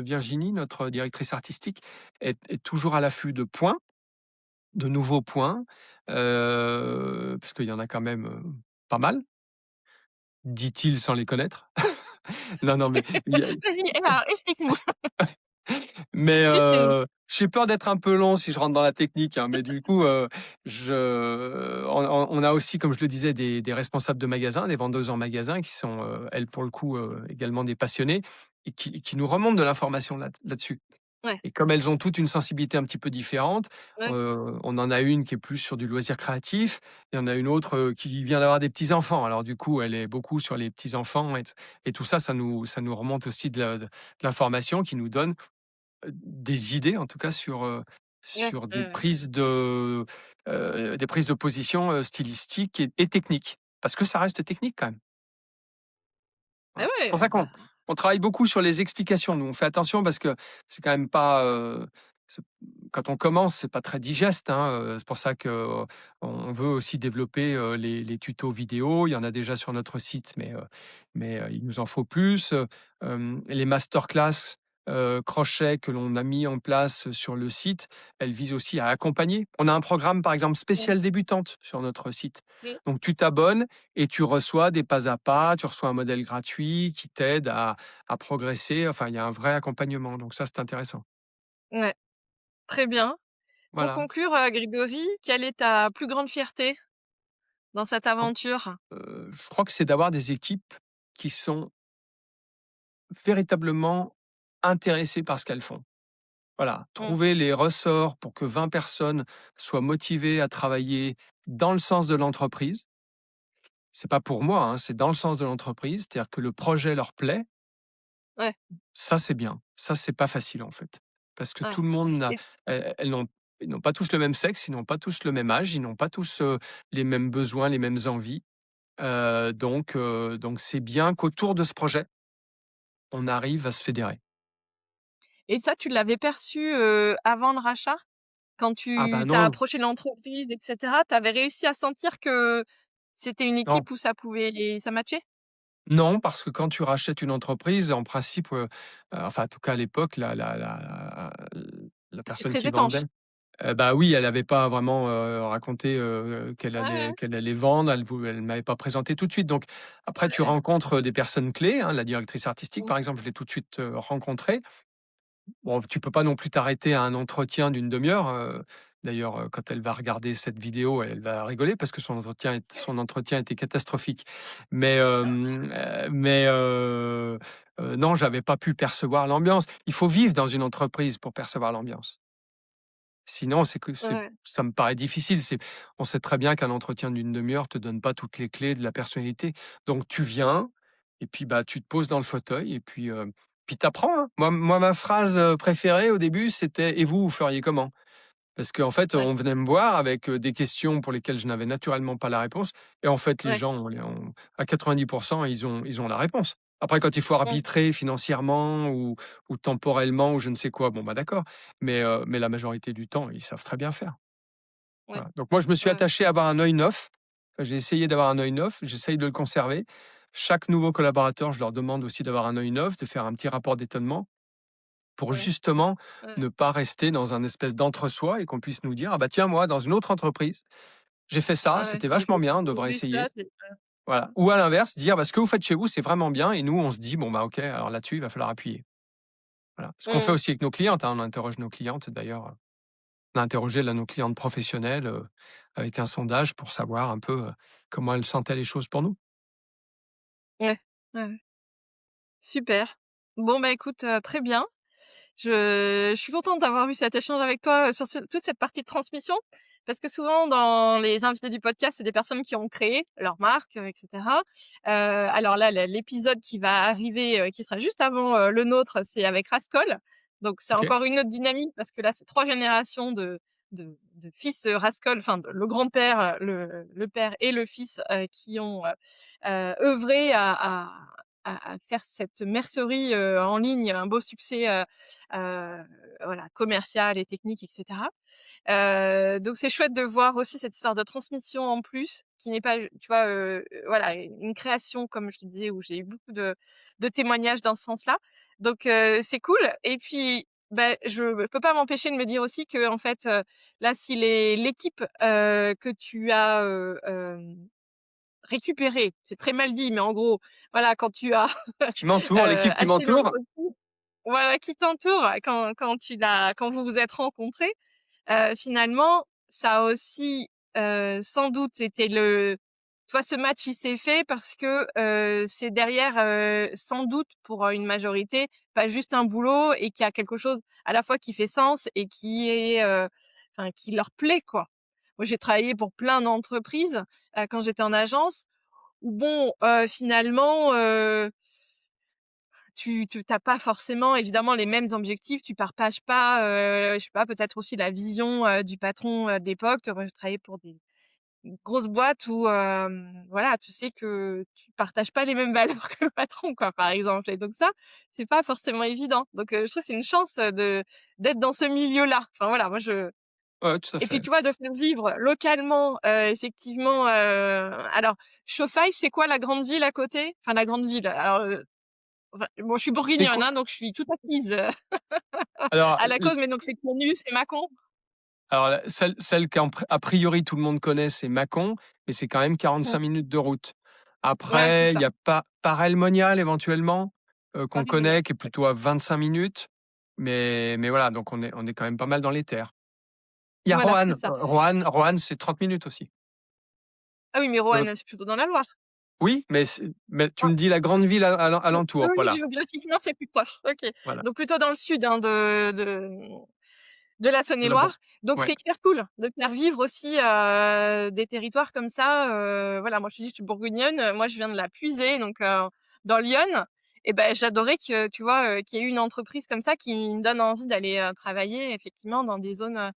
Virginie, notre directrice artistique, est toujours à l'affût de points, de nouveaux points, parce qu'il y en a quand même, pas mal, dit-il sans les connaître. Non, non, mais il y a Vas-y, alors explique-nous. Mais Cite-nous. j'ai peur d'être un peu long si je rentre dans la technique, hein, mais du coup, on a aussi, comme je le disais, des responsables de magasins, des vendeuses en magasin qui sont, elles, pour le coup, également des passionnées et qui nous remontent de l'information là-dessus. Ouais, Et comme elles ont toutes une sensibilité un petit peu différente, ouais, on en a une qui est plus sur du loisir créatif, il y en a une autre, qui vient d'avoir des petits-enfants. Alors du coup, elle est beaucoup sur les petits-enfants et tout ça, ça nous remonte aussi de l'information qui nous donne des idées en tout cas sur, ouais, sur ouais, ouais. des prises de position, stylistiques et techniques. Parce que ça reste technique quand même. Ah Voilà. C'est pour ouais, ça bah, qu'on travaille beaucoup sur les explications. Nous, on fait attention parce que c'est quand même pas, c'est quand on commence, c'est pas très digeste, hein, c'est pour ça qu'on veut aussi développer, les tutos vidéo. Il y en a déjà sur notre site, mais il nous en faut plus. Les masterclass, crochet que l'on a mis en place sur le site, elles visent aussi à accompagner. On a un programme, par exemple, ouais, spécial débutante sur notre site. mmh, Donc tu t'abonnes et tu reçois des pas à pas, tu reçois un modèle gratuit qui t'aide à progresser. Enfin, il y a un vrai accompagnement, donc ça, c'est intéressant. ouais, très bien. Pour Voilà. conclure, Grégory, quelle est ta plus grande fierté dans cette Donc, aventure? je crois que c'est d'avoir des équipes qui sont véritablement intéressées par ce qu'elles font. Voilà, Mmh, trouver les ressorts pour que 20 personnes soient motivées à travailler dans le sens de l'entreprise. C'est pas pour moi, hein, c'est dans le sens de l'entreprise, c'est-à-dire que le projet leur plaît. ouais, Ça, c'est bien. Ça, c'est pas facile, en fait. Parce que ouais tout le monde n'a et elles n'ont pas tous le même sexe, ils n'ont pas tous le même âge, ils n'ont pas tous, les mêmes besoins, les mêmes envies. Donc c'est bien qu'autour de ce projet, on arrive à se fédérer. et ça, tu l'avais perçu, avant le rachat? Quand Ah bah tu t'as non, approché l'entreprise et cetera, tu avais réussi à sentir que c'était une non, équipe où ça matchait? non, parce que quand tu rachètes une entreprise, en principe, enfin, en tout cas à l'époque, la C'est personne très qui vendait. étanche. Bah, oui, elle avait pas vraiment, raconté, qu'elle Ouais, allait ouais. qu'elle allait vendre. Elle m'avait pas présenté tout de suite. Donc après tu rencontres, des personnes clés, hein. La directrice artistique, Mmh. par exemple, je l'ai tout de suite, rencontrée. Bon, tu peux pas non plus t'arrêter à un entretien d'une demi-heure, d'ailleurs, quand elle va regarder cette vidéo, elle va rigoler parce que son entretien était catastrophique. Mais non, j'avais pas pu percevoir l'ambiance. Il faut vivre dans une entreprise pour percevoir l'ambiance. Sinon, c'est que c'est Ouais, ça me paraît difficile. On sait très bien qu'un entretien d'une demi-heure te donne pas toutes les clés de la personnalité. Donc tu viens et puis, bah, tu te poses dans le fauteuil et puis tu apprends, hein. Moi, ma phrase, préférée au début, c'était: «Et vous, vous feriez comment?» Parce qu'en fait, ouais, on venait me voir avec, des questions pour lesquelles je n'avais naturellement pas la réponse et en fait, les ouais. gens, à 90 ils ont la réponse. Après, quand il faut Mmh, arbitrer financièrement ou temporellement ou je ne sais quoi, bon, bah, d'accord, mais la majorité du temps, ils savent très bien faire. ouais, Voilà. Donc moi, je me suis ouais, attaché à avoir un œil neuf. Enfin, j'ai essayé d'avoir un œil neuf, j'essaye de le conserver. Chaque nouveau collaborateur, je leur demande aussi d'avoir un œil neuf, de faire un petit rapport d'étonnement pour ouais, justement ouais, ne pas rester dans un espèce d'entre-soi et qu'on puisse nous dire: «Ah bah tiens, moi, dans une autre entreprise, j'ai fait ça, ouais, c'était j'ai vachement fait bien, on ci, devrait j'ai ça, essayer». j'ai Voilà. Ou à l'inverse, dire: «Bah, ce que vous faites chez vous, c'est vraiment bien» et nous, on se dit: «Bon, bah, OK, alors là-dessus, il va falloir appuyer». Voilà. Ce qu'on fait mmh, aussi avec nos clientes, hein, on interroge nos clientes d'ailleurs, on a interrogé là nos clientes professionnelles, avec un sondage pour savoir un peu, comment elles sentaient les choses pour nous. ouais, ouais, ouais. Super. Bon, bah, écoute, très bien. Je suis contente d'avoir eu cet échange avec toi, sur toute cette partie de transmission, parce que souvent dans les invités du podcast, c'est des personnes qui ont créé leur marque, et cetera. Alors là, l'épisode qui va arriver, qui sera juste avant, le nôtre, c'est avec Rascol. Donc c'est OK? encore une autre dynamique parce que là, c'est 3 générations de fils, Rascol, enfin de le grand-père, le père et le fils, qui ont, œuvré à faire cette mercerie, en ligne, un beau succès, voilà, commercial et technique et cetera. Donc c'est chouette de voir aussi cette histoire de transmission en plus, qui n'est pas, tu vois, voilà, une création comme je te disais où j'ai eu beaucoup de témoignages dans ce sens-là. Donc c'est cool et puis, bah, je peux pas m'empêcher de me dire aussi qu'en fait, là si l'équipe, que tu as, récupérée, c'est très mal dit, mais en gros, voilà, quand tu as, Qui m'entoure, l'équipe qui acheté m'entoure. l'entreprise, voilà, qui t'entoure quand vous vous êtes rencontrés. Finalement, ça a aussi, sans doute été tu vois, ce match, il s'est fait parce que, c'est derrière, sans doute pour, une majorité, pas juste un boulot et qu'il y a quelque chose à la fois qui fait sens et qui est, enfin qui leur plaît, quoi. Moi, j'ai travaillé pour plein d'entreprises, quand j'étais en agence où bon, finalement, tu t'as pas forcément évidemment les mêmes objectifs, tu partages pas, je sais pas, peut-être aussi la vision, du patron, de l'époque. Moi, j'ai travaillé pour des grosses boîtes où, voilà, tu sais que tu partages pas les mêmes valeurs que le patron, quoi, par exemple et donc ça, c'est pas forcément évident. Donc je trouve que c'est une chance, de d'être dans ce milieu-là. Enfin voilà, moi je Ouais, tout à et puis fait. tu vois, de faire vivre localement, effectivement, alors Chauffaille, c'est quoi la grande ville à côté? Enfin la grande ville, alors, enfin, bon, je suis C'est bourguignonne, quoi? hein, donc je suis toute acquise, Alors, à la cause, mais donc c'est connu, c'est Mâcon. celle qu'a priori tout le monde connaît, c'est Mâcon, mais c'est quand même Mmh. 45 minutes de route. Ouais, c'est Après, il y ça. a pas Paray-le-Monial éventuellement, qu'on Paris, oui. connaît, qui est plutôt à 25 minutes. Mais voilà, donc on est quand même pas mal dans les terres. Il y a Voilà, c'est Roanne. ça. Roanne, c'est 30 minutes aussi. Ah oui, mais Heu, Roanne, c'est plutôt dans la Loire. oui, mais tu Ah, me dis la grande ville oui, alentour, oui, voilà, géographiquement, c'est plus proche. OK. voilà. Donc plutôt dans le sud, hein, de la De là-bas. Saône-et-Loire. Donc Ouais. c'est hyper cool de faire vivre aussi, des territoires comme ça, voilà, moi je te dis, je suis bourguignonne, moi je viens de la Puisée, donc dans l'Yonne et ben j'adorais que, tu vois, qu'il y ait eu une entreprise comme ça qui me donne envie d'aller, travailler effectivement dans des zones,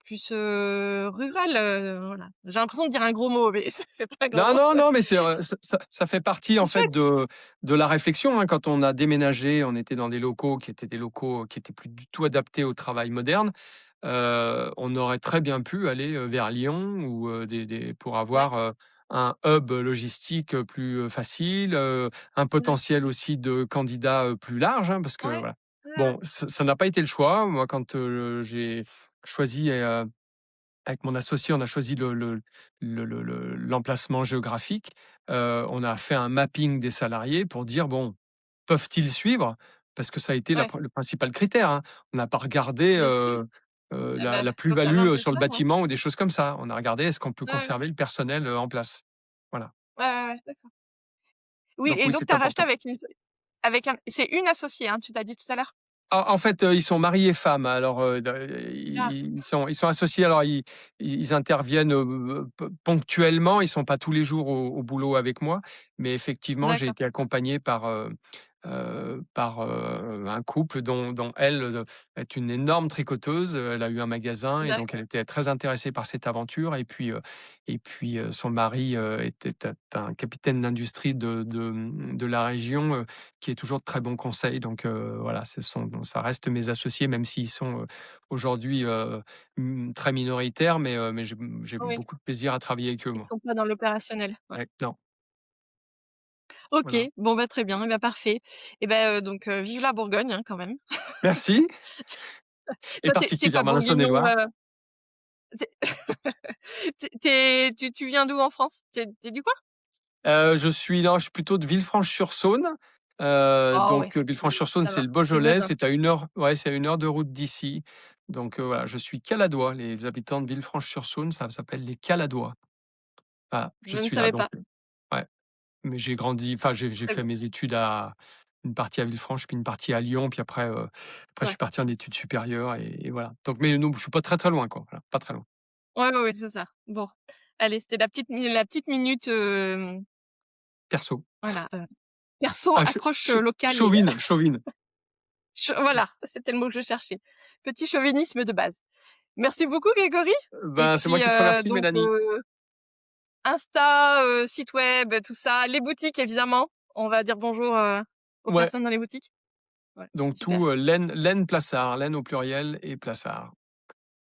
plus, rurales, voilà. J'ai l'impression de dire un gros mot, mais c'est pas un gros Non, mot. non, non, mais ça fait partie en C'est fait chouette. de la réflexion, hein. Quand on a déménagé, on était dans des locaux qui étaient plus du tout adaptés au travail moderne. On aurait très bien pu aller, vers Lyon ou, des pour Ouais, avoir, un hub logistique, plus, facile, un ouais, potentiel aussi de candidats, plus large, hein, parce que ouais, voilà. ouais, ouais, Bon, ça n'a pas été le choix. Moi, quand, j'ai choisi, avec mon associé, on a choisi l'emplacement géographique. On a fait un mapping des salariés pour dire: «Bon, peuvent-ils suivre?» Parce que ça a été ouais, le principal critère, hein. On n'a pas regardé, bien sûr. Ah bah, la plus-value, totalement, c'est sur le ça, hein. batiment ou des choses comme ça. On a regardé est-ce qu'on peut Ouais, ouais. conserver le personnel, en place. Voilà. Ouais, ouais, ouais, d'accord. Oui Donc et oui, donc c'est tu as racheté important. avec un c'est une associée, hein, tu t'as dit tout à l'heure? En fait, ils sont mari et femme. Alors, Ah, ils sont associés. Alors ils interviennent, ponctuellement. Ils sont pas tous les jours au boulot avec moi, mais effectivement, j'ai d'accord, été accompagné par, un couple dont elle, est une énorme tricoteuse. Elle a eu un magasin et donc elle d'accord. était très intéressée par cette aventure et puis, son mari, était un capitaine d'industrie de la région, qui est toujours de très bons conseils. Donc voilà, ça reste mes associés, même s'ils sont, aujourd'hui, très minoritaires, mais j'ai Oui, beaucoup de plaisir à travailler avec eux, ils moi. sont pas dans l'opérationnel, ouais. Ouais, non, OK, voilà. bon, bah, très bien, et bah, parfait et bah, donc vive la Bourgogne, hein, quand même. Merci, et Toi, tu es pas particulièrement la bourguignon, Saône-et-Loire. tu tu viens d'où en France? Tu es du coin? Je suis non, je suis plutôt de Villefranche-sur-Saône. Ah ouais, Donc c'est Villefranche-sur-Saône, ça c'est va, le je suis Beaujolais, voisins. c'est à 1 heure, ouais, c'est à 1 heure de route d'ici. Donc voilà, je suis caladois. Les habitants de Villefranche-sur-Saône, ça s'appelle les Caladois. Voilà, je Je ne suis là savais donc pas. ouais. Mais j'ai grandi, enfin j'ai Très fait bien, mes études à une partie à Villefranche, puis une partie à Lyon, puis après je ouais. suis parti en études supérieures et voilà. Donc mais non, je suis pas très, très loin quoi, voilà, pas très loin. Ouais, ouais, ouais, c'est ça. Bon, allez, c'était la petite minute, Perso. voilà, perso, Ah accroche, locale et chauvine, chauvine. voilà, c'était le mot que je cherchais. Petit chauvinisme de base. Merci beaucoup Grégory et Ben, c'est moi puis, qui te remercie donc Mélanie. Insta, site web, tout ça, les boutiques évidemment. On va dire bonjour aux Ouais, personnes dans les boutiques? Ouais, donc super. tout, laine Plassard, laine au pluriel et Plassard.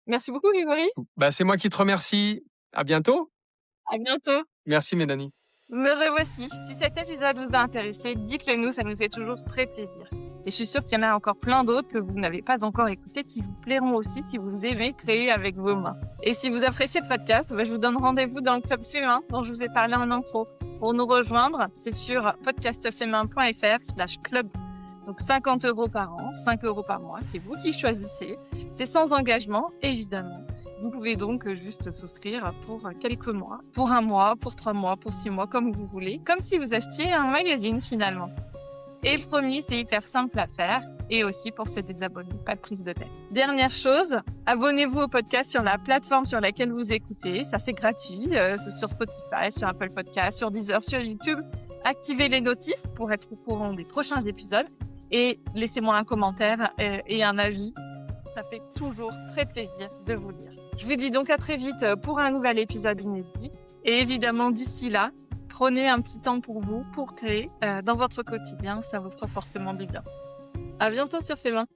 Merci beaucoup Grégory, Bah, c'est moi qui te remercie. À bientôt. à bientôt. Merci Mélanie. Me revoici. Si cet épisode vous a intéressé, dites-le nous, ça nous fait toujours très plaisir. Et je suis sûre qu'il y en a encore plein d'autres que vous n'avez pas encore écoutés qui vous plairont aussi si vous aimez créer avec vos mains. Et si vous appréciez le podcast, je vous donne rendez-vous dans le club Fémin dont je vous ai parlé en intro. Pour nous rejoindre, c'est sur podcastfémin.fr/club. Donc 50 € par an, 5 € par mois, c'est vous qui choisissez. C'est sans engagement, évidemment. Vous pouvez donc juste souscrire pour quelques mois, pour 1 mois, pour 3 mois, pour 6 mois, comme vous voulez, comme si vous achetiez un magazine finalement. Et promis, c'est hyper simple à faire et aussi pour se désabonner, pas de prise de tête. Dernière chose, abonnez-vous au podcast sur la plateforme sur laquelle vous écoutez, ça c'est gratuit, c'est sur Spotify, sur Apple Podcasts, sur Deezer, sur YouTube. Activez les notifs pour être au courant des prochains épisodes et laissez-moi un commentaire et un avis, ça fait toujours très plaisir de vous lire. Je vous dis donc à très vite pour un nouvel épisode inédit et évidemment d'ici là, prenez un petit temps pour vous, pour créer dans votre quotidien, ça vous fera forcément du bien. À bientôt sur Fémin.